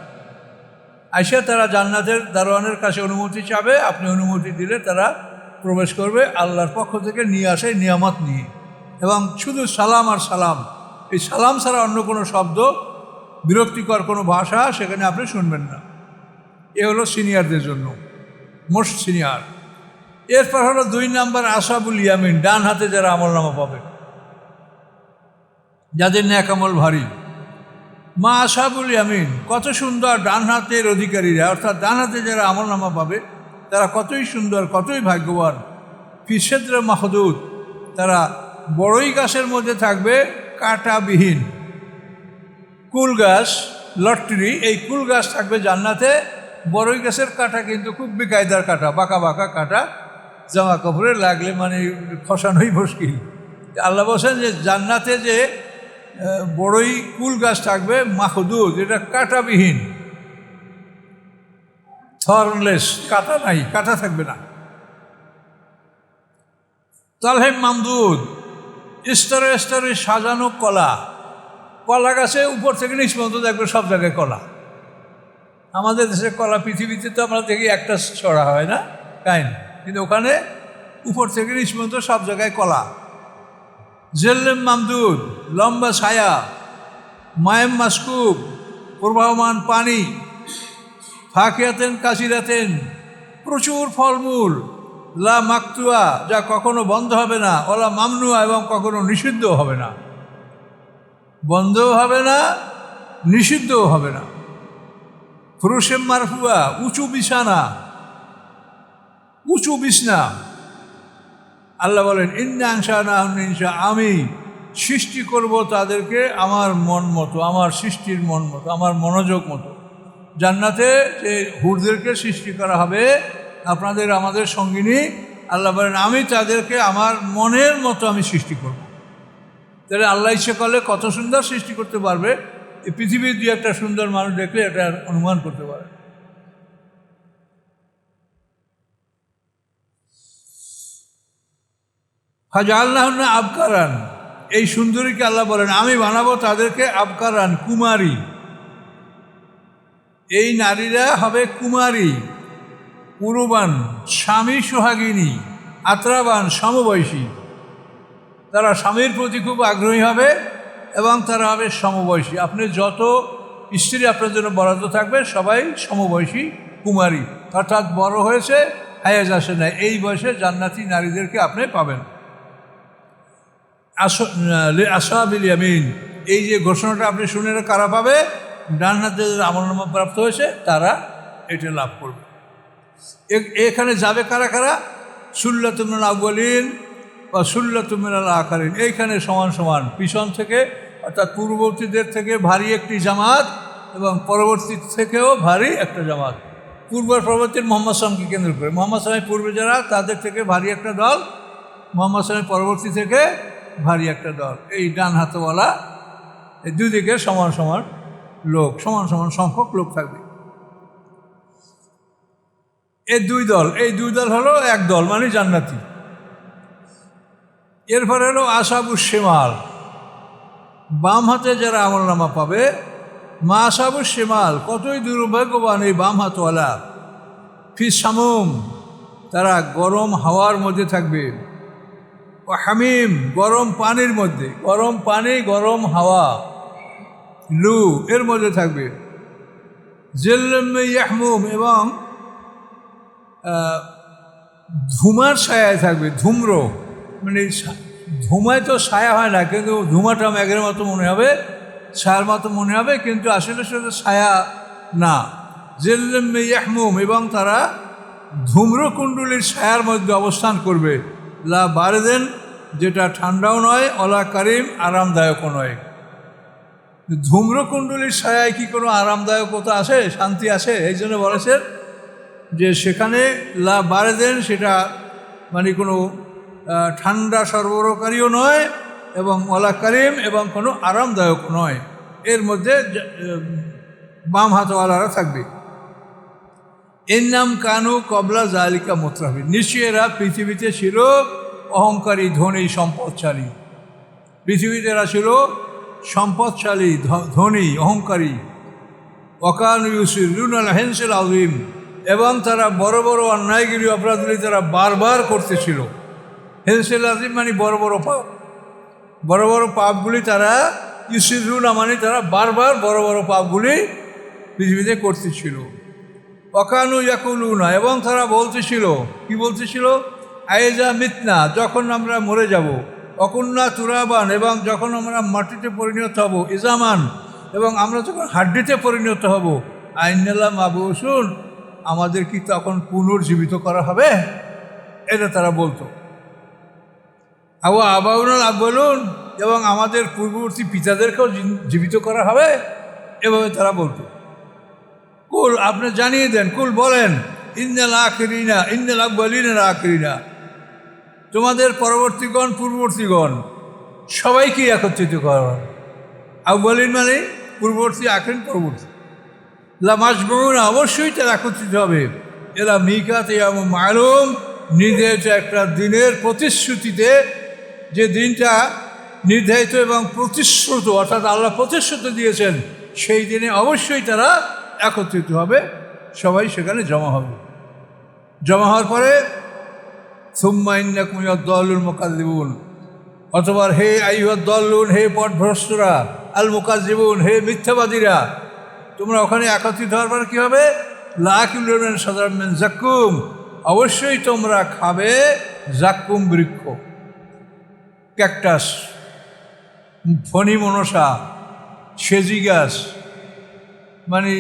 আইসা তারা জান্নাতের দারোয়ানের কাছে অনুমতি চাবে, আপনি অনুমতি দিলে তারা প্রবেশ করবে আল্লাহর পক্ষ থেকে নিয়ে আসে নিয়ামত নিয়ে। এবং শুধু সালাম আর সালাম, এই সালাম ছাড়া অন্য কোনো শব্দ, বিরক্তিকর কোনো ভাষা সেখানে আপনি শুনবেন না। এ হলো সিনিয়রদের জন্য, মোস্ট সিনিয়র। এরপর হলো 2 নম্বর আসহাবুল ইয়ামিন, ডান হাতে যারা আমলনামা পাবে, যাদের নেক আমল ভারী। মা আসহাবুল ইয়ামিন, কত সুন্দর ডান হাতের অধিকারীরা, অর্থাৎ ডান হাতে যারা আমলনামা পাবে তারা কতই সুন্দর, কতই ভাগ্যবান। ফি সিদরিন মাখদুদ, তারা বড়ই গাছের মধ্যে থাকবে কাঁটাবিহীন। কুল গাছ, লট্রি, এই কুল গাছ থাকবে জান্নাতে। বড়ই গাছের কাঁটা কিন্তু খুব বেকায়দার কাঁটা, বাঁকা বাঁকা কাঁটা, জামা কাপড়ে লাগলে মানে খসানোই মুশকিল। আল্লাহ বলছেন যে জান্নাতে যে বড়ই কুল গাছ থাকবে মাখদুদ, এটা কাঁটাবিহীন, থর্নলেস, কাঁটা নাই, কাঁটা থাকবে না। তালহেম মামদুদ, স্তরে স্তরে সাজানো কলা। কলা গাছে উপর থেকে নিচ পর্যন্ত দেখবে সব জায়গায় কলা। আমাদের দেশে কলা, পৃথিবীতে তো আমরা দেখি একটা ছড়া হয় না কাইন, কিন্তু ওখানে উপর থেকে নিচ পর্যন্ত সব জায়গায় কলা। জেল্লেম মামদুদ, লম্বা ছায়া। মায়েম মাসকুব, প্রবাহমান পানি। ফাকিয়াতেন কাসিরাতেন, প্রচুর ফলমূল। লা মাকতুয়া, যা কখনো বন্ধ হবে না। ওলা মামনুয়া, এবং কখনো নিষিদ্ধ হবে না, বন্ধও হবে না, নিষিদ্ধও হবে না। ফুরুশেম মারফুয়া, উঁচু বিছানা, উঁচু বিছনা। আল্লাহ বলেন ইন্না আনশানাহুন্না ইনশা, আমি সৃষ্টি করব তাদেরকে আমার মন মতো, আমার সৃষ্টির মন মতো, আমার মনোযোগ মতো। জান্নাতে যে হুরদেরকে সৃষ্টি করা হবে, আপনাদের আমাদের সঙ্গিনী, আল্লাহ বলেন আমি তাদেরকে আমার মনের মতো আমি সৃষ্টি করব। তাহলে আল্লাহ ইচ্ছে করলে কত সুন্দর সৃষ্টি করতে পারবে, এই পৃথিবীর 2-1টা সুন্দর মানুষ দেখলে এটা অনুমান করতে পারে। ফাজআলনাহুন্না আবকারান, এই সুন্দরীকে আল্লাহ বলেন আমি বানাবো তাদেরকে আবকারান, কুমারী। এই নারীরা হবে কুমারী, পুরুবান, স্বামী সোহাগিনী, আত্রাবান, সমবয়সী। তারা স্বামীর প্রতি খুব আগ্রহী হবে এবং তারা হবে সমবয়সী। আপনি যত স্ত্রী আপনার জন্য বরাদ্দ থাকবে সবাই সমবয়সী কুমারী, অর্থাৎ বড় হয়েছে, হায়াজ আসে না, এই বয়সে জান্নাতি নারীদেরকে আপনি পাবেন। আসহাবুল ইয়ামিন, এই যে ঘোষণাটা আপনি শুনে কারা পাবে, ডান হাতে আমলনামা প্রাপ্ত হয়েছে তারা এটা লাভ করবে। এখানে যাবে কারা কারা, সুল্লাতুম মিনাল আউয়ালিন বা সুল্লাতুম মিনাল আখিরিন, এইখানে সমান সমান পিছন থেকে অর্থাৎ পূর্ববর্তীদের থেকে ভারী একটি জামাত এবং পরবর্তী থেকেও ভারী একটা জামাত। পূর্বের পরবর্তীর মোহাম্মদ সাল্লামকে কেন্দ্র করে, মোহাম্মদ সাল্লামের পূর্বে যারা তাদের থেকে ভারী একটা দল মুহাম্মদ সাল্লাল্লাহু পরবর্তী থেকে ভারী একটা দল, এই ডান হাতওয়ালা, এই দুদিকে সমান সমান লোক, সমান সমান সংখ্যক লোক থাকবে। এই দুই দল হলো এক দল, মানে জান্নাতি। এরপরে হলো আসহাবুশ শিমাল, বাম হাতে যারা আমলনামা পাবে। মা আসহাবুশ শিমাল, কতই দুর্ভাগ্যবান এই বাম হাতওয়ালা। ফি সামুম, তারা গরম হাওয়ার মধ্যে থাকবে। ও হামিম, গরম পানির মধ্যে, গরম পানি গরম হাওয়া লু এর মধ্যে থাকবে। জিল্লুম ইয়াহমুম, এবং ধুমার ছায়ায় থাকবে। ধূম্র মানে ধুমায় তো ছায়া হয় না, কিন্তু ধুমাটা মেঘের মতো মনে হবে, ছায়ার মতো মনে হবে, কিন্তু আসলে সেটা ছায়া না। জিল্লুম ইয়াহমুম, এবং তারা ধূম্রকুণ্ডলীর ছায়ার মধ্যে অবস্থান করবে। লা বারদেন, যেটা ঠান্ডাও নয়, অলা কারিম, আরামদায়কও নয়। ধূম্রকুণ্ডলীর ছায়ায় কি কোনো আরামদায়কতা আছে, শান্তি আছে? এই জন্য বলেছেন যে সেখানে লা বারদেন, সেটা মানে কোনো ঠান্ডা সরবরাহকারীও নয়, এবং অলা কারিম, এবং কোনো আরামদায়কও নয়। এর মধ্যে বাম হাতওয়ালারা থাকবে। এর নাম কানু কবলা জালিকা মুত্রাফিন, নিশ্চয়ই এরা পৃথিবীতে ছিল অহংকারী, ধনী, সম্পদশালী। পৃথিবীতে এরা ছিল সম্পদশালী, ধনী, অহংকারী। ওয়াকানু ইউসিরুনাল হিনসিল আযীম, এবং তারা বড় বড় অন্যায়গিরি, অপরাধগুলি তারা বারবার করতেছিল। হিনসিল আযীম মানে বড় বড় পাপ, বড় বড় পাপগুলি তারা, ইউসিরুনা মানে তারা বারবার বড় বড় পাপগুলি পৃথিবীতে করতেছিল। ওয়াকানু ইয়াকুলুনা, এবং তারা বলতেছিল, কি বলতেছিল? আইজা মিতনা, যখন আমরা মরে যাব। অকুন্না তুরাবান, এবং যখন আমরা মাটিতে পরিণত হব। ইজামান, এবং আমরা যখন হাড্ডিতে পরিণত হব। আইনাল্লাহ মাবুসুন, আমাদের কি তখন পুনর্জীবিত করা হবে? এটা তারা বলতো। আবাউনাল আব্বালুন, এবং আমাদের পূর্ববর্তী পিতাদেরকেও জীবিত করা হবে, এভাবে তারা বলতো। কুল, আপনি জানিয়ে দেন, কুল বলেন, ইন্নাল আখিরিনা, ইন্নাল আব্বালিনাল আখিরিনা, তোমাদের পরবর্তীগণ, পূর্ববর্তীগণ সবাইকে একত্রিত করা। আব্বালিন মানে পূর্ববর্তী, আখিরিন পরবর্তী। লা মাজমুউনা, অবশ্যই তারা একত্রিত হবে। এরা মিকাত ইয়াউম মালুম, নির্ধারিত একটা দিনের প্রতিশ্রুতিতে, যে দিনটা নির্ধারিত এবং প্রতিশ্রুত, অর্থাৎ আল্লাহ প্রতিশ্রুতি দিয়েছেন, সেই দিনে অবশ্যই তারা একত্রিত হবে, সবাই সেখানে জমা হবে। জমা হওয়ার পরে সুম্মা ইন্নাকুম ইয়াদ-দাল্লুল মুকাজ্জিবুন, অথবা হে আইয়ুহাদ-দাল্লুন, হে পথভ্রষ্টরা, আল মুকাজ্জিবুন, হে মিথ্যাবাদীরা, তোমরা ওখানে একত্রিত হওয়ার পরে কী হবে? লাকিলুন মিন শাজারিন মিন জাক্কুম, অবশ্যই তোমরা খাবে জাক্কুম বৃক্ষ, ক্যাকটাস, ফণি মনসা, সেজি গাছ, মানে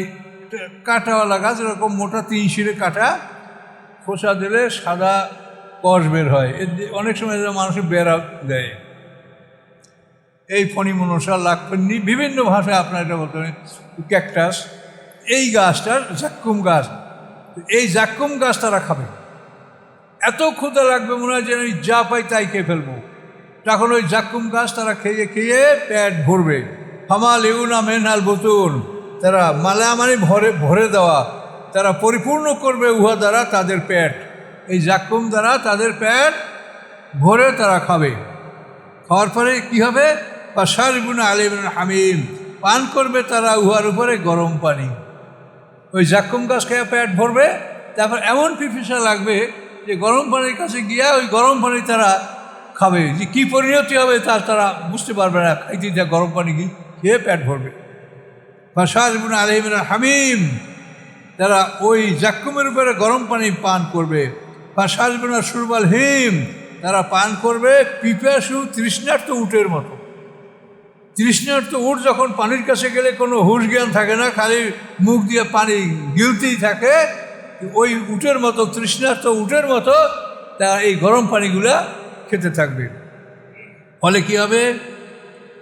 কাঁটাওয়ালা গাছ, এরকম মোটা 3 শিরে কাটা, খোসা দিলে সাদা কষ বের হয়। অনেক সময় মানুষের বেড়া দেয়। এই ফণি মনসা, লাকফন্নি, বিভিন্ন ভাষায় আপনার এটা বলতে পারেন ক্যাকটাস, এই গাছটার জাক্কুম গাছ। এই জাক্কুম গাছ তারা খাবে। এত ক্ষুধা লাগবে, মনে হয় যেন যা পাই তাই খেয়ে ফেলবো। তখন ওই জাক্কুম গাছ তারা খেয়ে খেয়ে পেট ভরবে। ফামালিউনা মিনহাল বুতুন, তারা মালা মানে ভরে দেওয়া, তারা পরিপূর্ণ করবে উহা দ্বারা তাদের পেট। এই জাক্কুম দ্বারা তাদের পেট ভরে তারা খাবে। খাওয়ার পরে কী হবে? ফাশারিবুনা আলাইহিল হামিম, পান করবে তারা উহার উপরে গরম পানি। ওই জাক্কুম গাছ খেয়ে পেট ভরবে, তারপর এমন পিপিসা লাগবে যে গরম পানির কাছে গিয়া ওই গরম পানি তারা খাবে। যে কী পরিণতি হবে তারা বুঝতে পারবে না, খাইতে যা গরম পানি খেয়ে পেট ভরবে। ফাশারিবুনা আলাইহিল হামিম, তারা ওই জাক্কুমের উপরে গরম পানি পান করবে। ফাশারিবুনা শুরবাল হিম, তারা পান করবে পিপাসু তৃষ্ণার্ত উটের মতো। তৃষ্ণার্ত উট যখন পানির কাছে গেলে কোনো হুঁশ জ্ঞান থাকে না, খালি মুখ দিয়ে পানি গিলতেই থাকে, ওই উটের মতো, তৃষ্ণার্ত উটের মতো তারা এই গরম পানিগুলা খেতে থাকবে। ফলে কী হবে?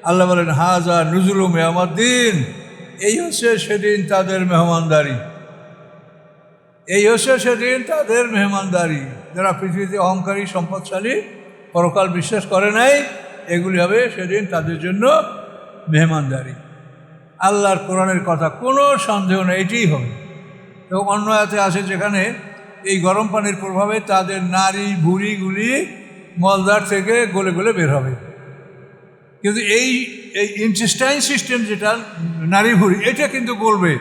আল্লাহ বলেন, হাজা নুজুলুম ইয়াউমিদ্দিন, এই হচ্ছে সেদিন তাদের মেহমানদারি। এই হচ্ছে সেদিন তাদের মেহমানদারি, যারা পৃথিবীতে অহংকারী, সম্পদশালী, পরকাল বিশ্বাস করে নাই, এগুলি হবে সেদিন তাদের জন্য মেহমানদারি। আল্লাহর কোরআনের কথা কোনো সন্দেহ নেই, এটাই হবে। এবং অন্য আয়াতে আছে যেখানে এই গরম পানির প্রভাবে তাদের নারী ভুঁড়িগুলি মলদার থেকে গলে গলে বের হবে। কিন্তু এই ইন্টেস্টাইন সিস্টেম যেটা নারী ভুঁড়ি, এটা কিন্তু গলবে,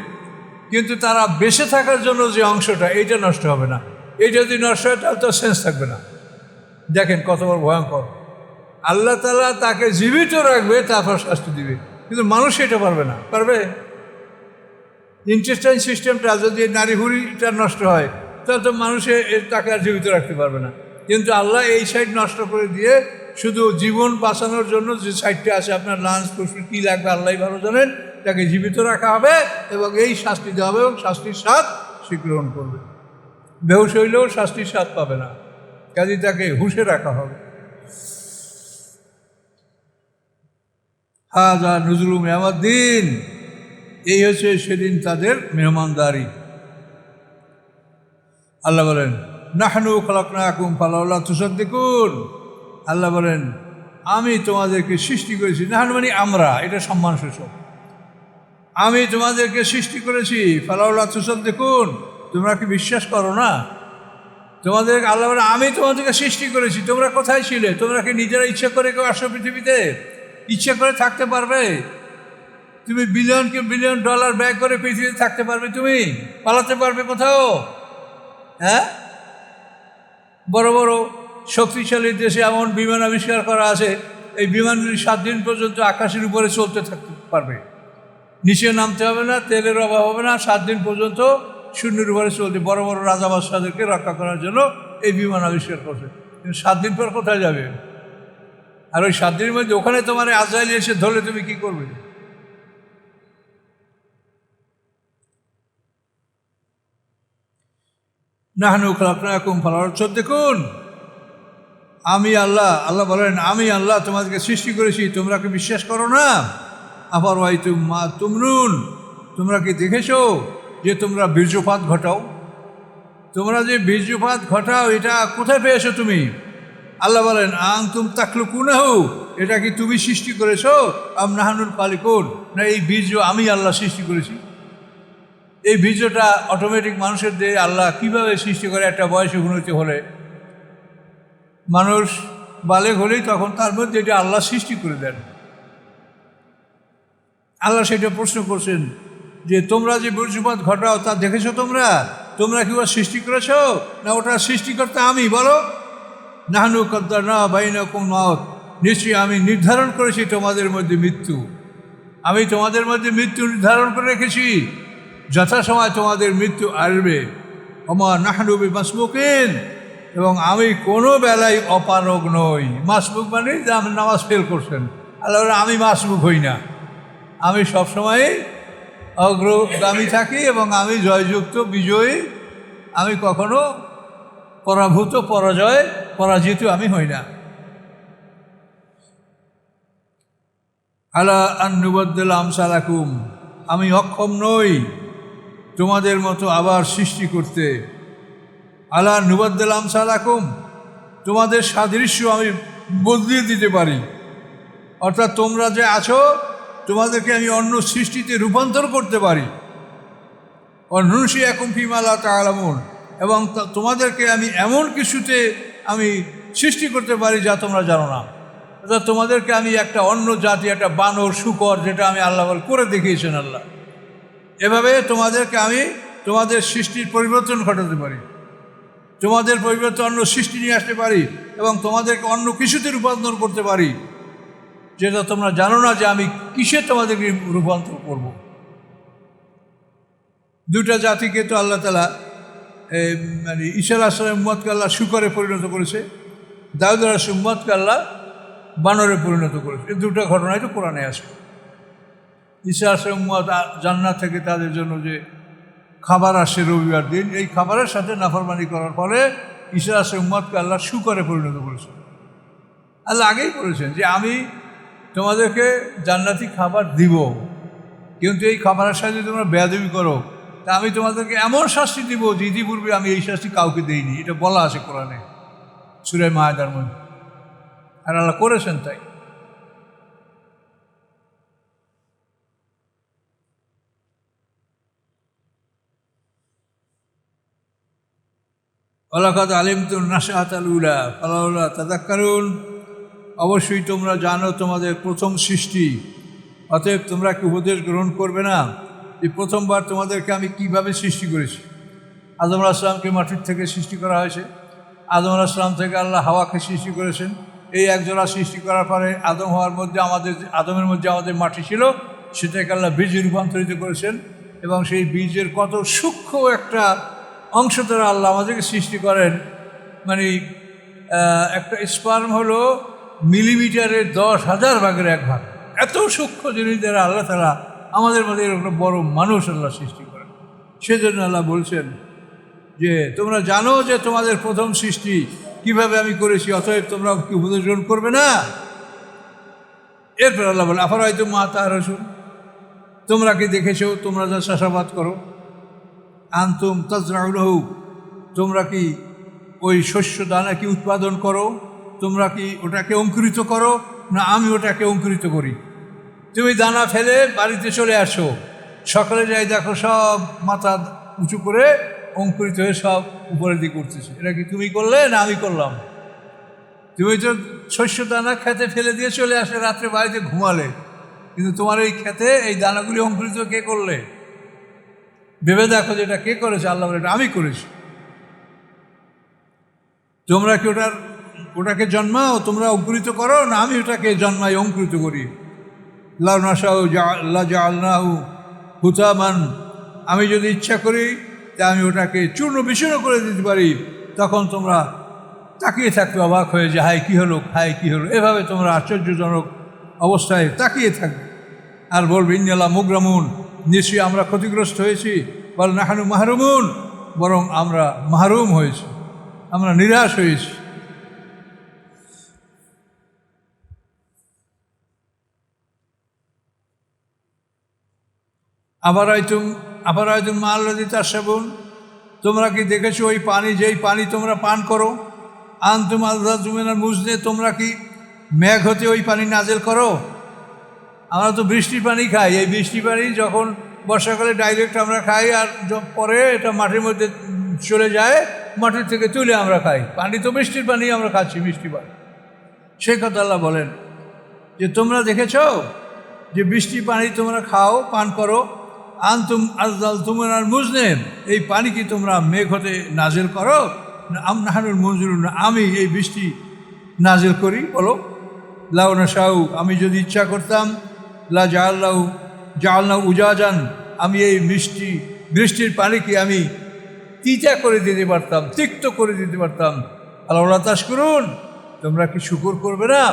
কিন্তু তারা বেঁচে থাকার জন্য যে অংশটা, এইটা নষ্ট হবে না। এইটা যদি নষ্ট হয় তাহলে তো সেন্স থাকবে না। দেখেন কত বড় ভয়ঙ্কর। আল্লাহ তাআলা তাকে জীবিত রাখবে, তারপর শাস্তি দিবে, কিন্তু মানুষ এটা পারবে না। পারবে? ইন্টেস্টাইন সিস্টেমটা যদি নারী ভুঁড়িটা নষ্ট হয় তাহলে তো মানুষে তাকে আর জীবিত রাখতে পারবে না। কিন্তু আল্লাহ এই সাইড নষ্ট করে দিয়ে শুধু জীবন বাঁচানোর জন্য যে সাইডটা আছে, আপনার লাঞ্চ ফুসফুস কী লাগবে আল্লাহ ভালো জানেন, তাকে জীবিত রাখা হবে এবং এই শাস্তি দেওয়া হবে, এবং শাস্তির স্বাদ সে গ্রহণ করবে। বেহুশ হইলেও শাস্তির স্বাদ পাবে না, কাজে তাকে হুঁশে রাখা হবে। হাযা নুজুলুহুম ইয়াউমিদ্দিন, এই হচ্ছে সেদিন তাদের মেহমানদারি। আল্লাহ বলেন নাহনু খলাকনাকুম ফালাউলা তুসাদ্দিকুন। আল্লাহ বলেন আমি তোমাদেরকে সৃষ্টি করেছি, নাহনু মানে আমরা, এটা সম্মানসূচক। আমি তোমাদেরকে সৃষ্টি করেছি, ফালাউলা তুসাদ্দিকুন, তোমরা কি বিশ্বাস করো না? তোমাদের আল্লাহ বলেন আমি তোমাদেরকে সৃষ্টি করেছি, তোমরা কোথায় ছিলে? তোমরা কি নিজেরা ইচ্ছা করে কেউ আসো পৃথিবীতে? ইচ্ছা করে থাকতে পারবে? তুমি বিলিয়নকে বিলিয়ন ডলার ব্যয় করে পৃথিবীতে থাকতে পারবে? তুমি পালাতে পারবে কোথাও? হ্যাঁ, বড় বড় শক্তিশালী দেশে এমন বিমান আবিষ্কার করা আছে, এই বিমানগুলি 7 দিন পর্যন্ত আকাশের উপরে চলতে থাকতে পারবে, নিচে নামতে হবে না, তেলের অভাব হবে না, 7 দিন পর্যন্ত শূন্যের উপরে চলতে। বড় বড় রাজা বাদশাদেরকে রক্ষা করার জন্য এই বিমান আবিষ্কার করছে। কিন্তু 7 দিন পর কোথায় যাবে? আর ওই 7 দিনের মধ্যে ওখানে তোমার আজরাইল এসে ধরলে তুমি কি করবে? নাহনু খলাকনাকুম ফালাউলা তুসাদ্দিকুন, আমি আল্লাহ, আল্লাহ বলেন আমি আল্লাহ তোমাদেরকে সৃষ্টি করেছি, তোমরা কি বিশ্বাস করো না? আফারাআইতুম মা তুমরুন, তোমরা কি দেখেছো যে তোমরা বীর্যপাত ঘটাও? তোমরা যে বীর্যপাত ঘটাও এটা কোথায় পেয়েছো তুমি? আল্লাহ বলেন আনতুম তাখলুকুনাহু, এটা কি তুমি সৃষ্টি করেছো? আম নাহনুল খালিকুন, না এই বীর্য আমি আল্লাহ সৃষ্টি করেছি। এই বীর্যটা অটোমেটিক মানুষের দেহে আল্লাহ কীভাবে সৃষ্টি করে? একটা বয়সে উন্নতি হলে, মানুষ বালেগ হলেই তখন তার মধ্যে এটা আল্লাহ সৃষ্টি করে দেন। আল্লাহ সেটা প্রশ্ন করছেন যে তোমরা যে বীর্যপাত ঘটাও তা দেখেছো তোমরা? তোমরা কি ওটা সৃষ্টি করেছো, না ওটা সৃষ্টিকর্তা আমি? বলো। নাহনু কদ্দারনা বাইনাকুম মাউত, নিশ্চয়ই আমি নির্ধারণ করেছি তোমাদের মধ্যে মৃত্যু। আমি তোমাদের মধ্যে মৃত্যু নির্ধারণ করে রেখেছি, যথাসময় তোমাদের মৃত্যু আসবে। ওমা নাহনু বিমাসবুকিন, এবং আমি কোনো বেলায় অপারগ নই। মাসবুক মানে যে আপনি নামাজ ফেল করছেন, আল্লাহ আমি মাসবুক হই না, আমি সবসময় অগ্রগামী থাকি এবং আমি জয়যুক্ত বিজয়ী, আমি কখনো পরাজিত আমি হই না। আলা আন নুবাদ্দিলা আমসালাকুম, আমি অক্ষম নই তোমাদের মতো আবার সৃষ্টি করতে। আলা নুবাদ্দিলা আমসালাকুম, তোমাদের সাদৃশ্য আমি বদলিয়ে দিতে পারি, অর্থাৎ তোমরা যে আছো তোমাদেরকে আমি অন্য সৃষ্টিতে রূপান্তর করতে পারি। অনুনশিয়াকুম ফিমা লা তা'লামুন, এবং তোমাদেরকে আমি এমন কিছুতে আমি সৃষ্টি করতে পারি যা তোমরা জানো না। অর্থাৎ তোমাদেরকে আমি একটা অন্য জাতি, একটা বানর শুকর, যেটা আমি আল্লাহ করে দেখিয়েছেন আল্লাহ, এভাবে তোমাদেরকে আমি তোমাদের সৃষ্টির পরিবর্তন ঘটাতে পারি, তোমাদের পরিবর্তে অন্য সৃষ্টি নিয়ে আসতে পারি, এবং তোমাদেরকে অন্য কিছুতে রূপান্তর করতে পারি যেটা তোমরা জানো না যে আমি কিসে তোমাদেরকে রূপান্তর করব। দুটা জাতিকে তো আল্লাহ তাআলা মানে ঈসা আলাইহিস সালামের উম্মতকে আল্লাহ শুকরে পরিণত করেছে, দাউদ আলাইহিস উম্মতকে আল্লাহ বানরে পরিণত করেছে। এই দুটো ঘটনাই তো কোরআনে আছে। ঈসা আলাইহিস সালামের উম্মত জান্নাত থেকে তাদের জন্য যে খাবার আসে রবিবার দিন, এই খাবারের সাথে নাফরমানি করার ফলে ঈসা আলাইহিস সালামের উম্মতকে আল্লাহ শুকরে পরিণত করেছে। আল্লাহ আগেই বলেছেন যে আমি তোমাদেরকে জান্নাতি খাবার দিব, কিন্তু এই খাবারের সাথে তোমরা বেয়াদবি করো তা আমি তোমাদেরকে এমন শাস্তি দিব যে ইতিপূর্বে আমি এই শাস্তি কাউকে দেইনি। এটা বলা আছে কোরআনে সূরা মায়েদার মধ্যে। আর আল্লাহ করেছেন তাই। ওয়ালাকাদ আলিমতুন নাশআতাল উলা ফালাউলা তাযাক্কারুন, অবশ্যই তোমরা জানো তোমাদের প্রথম সৃষ্টি, অতএব তোমরা কি উপদেশ গ্রহণ করবে না যে প্রথমবার তোমাদেরকে আমি কিভাবে সৃষ্টি করেছি। আদম আলাইহিস সালামকে মাটির থেকে সৃষ্টি করা হয়েছে, আদম আলাইহিস সালাম থেকে আল্লাহ হাওয়াকে সৃষ্টি করেছেন। এই একজোড়া সৃষ্টি করার পরে আদম হওয়ার মধ্যে আদমের মধ্যে আমাদের মাটি ছিল, সেটাকে আল্লাহ বীজে রূপান্তরিত করেছেন, এবং সেই বীজের কত সূক্ষ্ম একটা অংশ দ্বারা আল্লাহ আমাদেরকে সৃষ্টি করেন। মানে একটা স্পার্ম হলো মিলিমিটারের 10,000 ভাগের 1 ভাগ, এত সূক্ষ্ম জিনিস দ্বারা আল্লাহ তাআলা আমাদের মধ্যে এরকম বড় মানুষ আল্লাহ সৃষ্টি করেন। সেজন্য আল্লাহ বলছেন যে তোমরা জানো যে তোমাদের প্রথম সৃষ্টি কিভাবে আমি করেছি, অতএব তোমরা কি উপদেশ গ্রহণ করবে না। এরপর আল্লাহ বলে আফারায়তুম মা তাহরুন, তোমরা কি দেখেছো তোমরা যা চাষাবাদ করো, আনতুম তাজরাউনহু, তোমরা কি ওই শস্য দানা কি উৎপাদন করো, তোমরা কি ওটাকে অঙ্কুরিত করো, না আমি ওটাকে অঙ্কুরিত করি। তুমি দানা ফেলে বাড়িতে চলে আসো, সকালে যাই দেখো সব মাথা উঁচু করে অঙ্কুরিত হয়ে সব উপরের দিকে উঠতেছে। এটা কি তুমি করলে না আমি করলাম? তুমি তো শস্য দানা খেতে ফেলে দিয়ে চলে আসে, রাত্রে বাড়িতে ঘুমালে, কিন্তু তোমার এই খেতে এই দানাগুলি অঙ্কুরিত কে করলে? ভেবে দেখো যে এটা কে করেছে। আল্লাহ বলে এটা আমি করেছি। তোমরা কি ওটাকে জন্মাও, তোমরা অঙ্কুরিত করো, না আমি ওটাকে জন্মাই অঙ্কুরিত করি। লাউ নাশাউ লাজআলনাহু হুতামান, আমি যদি ইচ্ছা করি তা আমি ওটাকে চূর্ণ বিচূর্ণ করে দিতে পারি। তখন তোমরা তাকিয়ে থাকবে অবাক হয়ে যে হায় কী হলো, হায় কী হলো, এভাবে তোমরা আশ্চর্যজনক অবস্থায় তাকিয়ে থাকবে আর বলবে ইন্নাল্লাহ মুগরামুন, নিশ্চয়ই আমরা ক্ষতিগ্রস্ত হয়েছি। বল নাহানু মাহরুমুন, বরং আমরা মাহরুম হয়েছি, আমরা নিরাশ হয়েছি। আফারায়তুম মা আল্লাযী তাশরাবুন, তোমরা কি দেখেছো ওই পানি, যেই পানি তোমরা পান করো, আনতুম আনজালতুম মিনাল মুজনি, তোমরা কি মেঘ হতে ওই পানি নাজেল করো। আমরা তো বৃষ্টির পানি খাই, এই বৃষ্টির পানি যখন বর্ষাকালে ডাইরেক্ট আমরা খাই, আর পরে এটা মাটির মধ্যে চলে যায়, মাটির থেকে তুলে আমরা খাই। পানি তো বৃষ্টির পানি আমরা খাচ্ছি, বৃষ্টি পানি। সেই কথা আল্লাহ বলেন যে তোমরা দেখেছ যে বৃষ্টির পানি তোমরা খাও, পান করো, আনতুম আনজালতুম মিনাল মুজনি, এই পানি কি তোমরা মেঘ হতে নাজেল করো, না নাহনুল মুনজিলুন, আমি এই বৃষ্টি নাজেল করি। বলো লাউ নাশাউ, আমি যদি ইচ্ছা করতাম, লা জাআলনাহু উজাজান, আমি এই বৃষ্টির পানিকে আমি তিতা করে দিতে পারতাম, তিক্ত করে দিতে পারতাম। আল্লাহ তাশকুরুন, তোমরা কি শুকর করবে না?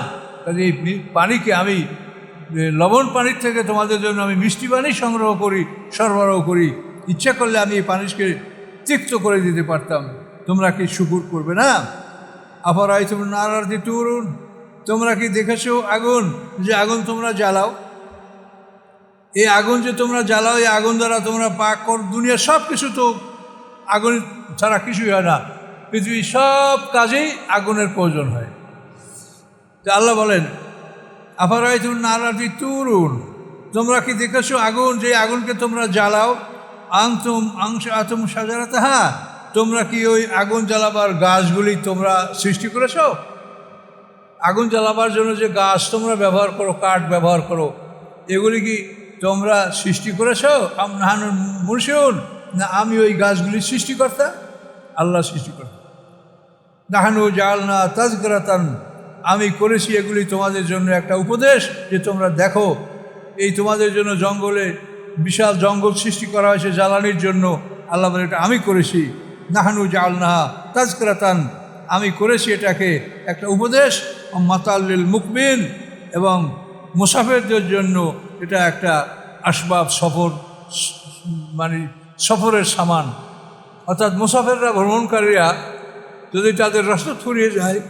কাজে এই পানিকে আমি লবণ পানির থেকে তোমাদের জন্য আমি মিষ্টি পানি সরবরাহ করি। ইচ্ছা করলে আমি এই পানিকে তিক্ত করে দিতে পারতাম। তোমরা কি শুকর করবে না? আফারায়তুম নারাল্লাতী তুরুন, তোমরা কি দেখেছো আগুন, যে আগুন তোমরা জ্বালাও, এই আগুন যে তোমরা জ্বালাও, এই আগুন দ্বারা তোমরা পাক কর, দুনিয়ার সব কিছু তো আগুন ছাড়া কিছুই হয় না, পৃথিবীর সব কাজেই আগুনের প্রয়োজন হয়। তো আল্লাহ বলেন আফারায়তুম নারাল্লাতী তুরুন, তোমরা কি দেখেছো আগুন, যে আগুনকে তোমরা জ্বালাও, আনতুম আনশাআতুম শাজারাতাহা, তোমরা কি ওই আগুন জ্বালাবার গাছগুলি তোমরা সৃষ্টি করেছো? আগুন জ্বালাবার জন্য যে গাছ তোমরা ব্যবহার করো, কাঠ ব্যবহার করো, এগুলি কি তোমরা সৃষ্টি করেছো? আম নাহানুল মুনশিউন, না আমি ওই গাছগুলির সৃষ্টিকর্তা? আল্লাহ সৃষ্টিকর্তা। নাহানু জাআলনা তাযকিরাতান, আমি করেছি এগুলি তোমাদের জন্য একটা উপদেশ, যে তোমরা দেখো এই তোমাদের জন্য জঙ্গলে বিশাল জঙ্গল সৃষ্টি করা হয়েছে জ্বালানির জন্য। আল্লাহ বলে এটা আমি করেছি। নাহানু জাআলনাহা তাযকিরাতান, আমি করেছি এটাকে একটা উপদেশ, মাতাল্লিল মুকমিন, এবং মুসাফিরদের জন্য এটা একটা আসবাব, মানে সফরের সামান। অর্থাৎ মুসাফিররা, ভ্রমণকারীরা যদি তাদের রাস্তা ফুরিয়ে যায়,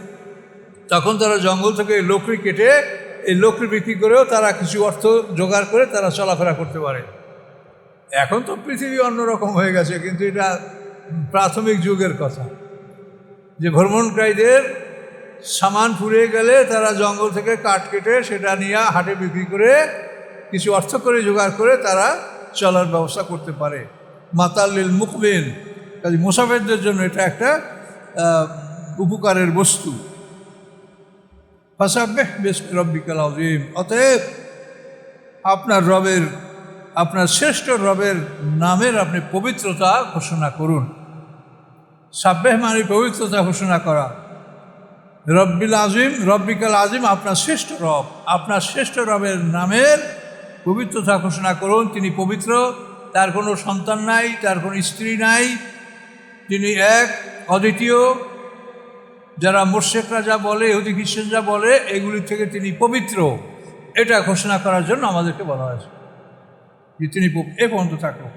তখন তারা জঙ্গল থেকে লকড়ি কেটে এই লকড়ি বিক্রি করেও তারা কিছু অর্থ জোগাড় করে তারা চলাফেরা করতে পারে। এখন তো পৃথিবী অন্যরকম হয়ে গেছে, কিন্তু এটা প্রাথমিক যুগের কথা, যে ভ্রমণকারীদের সামান ফুরিয়ে গেলে তারা জঙ্গল থেকে কাঠ কেটে সেটা নিয়ে হাটে বিক্রি করে কিছু অর্থ করে জোগাড় করে তারা চলার ব্যবস্থা করতে পারে। মাতাল্লিল মুকবিন, কাজে মুসাফিরদের জন্য এটা একটা উপকারের বস্তু। ফাসাব্বিহ বিসমি রাব্বিকাল আযীম, অতএব আপনার শ্রেষ্ঠ রবের নামের আপনি পবিত্রতা ঘোষণা করুন। সাব্বিহ মানে পবিত্রতা ঘোষণা করা। রব্বিল আযীম, রব্বিকাল আযীম, আপনার শ্রেষ্ঠ রব, আপনার শ্রেষ্ঠ রবের নামের পবিত্রতা ঘোষণা করুন। তিনি পবিত্র, তার কোনো সন্তান নাই, তার কোনো স্ত্রী নাই, তিনি এক, অদ্বিতীয়। যারা মুশরিকরা যা বলে, ইহুদি খ্রিস্টান যা বলে, এগুলি থেকে তিনি পবিত্র, এটা ঘোষণা করার জন্য আমাদেরকে বলা হয়েছে যে তিনি এ পর্যন্ত থাকো।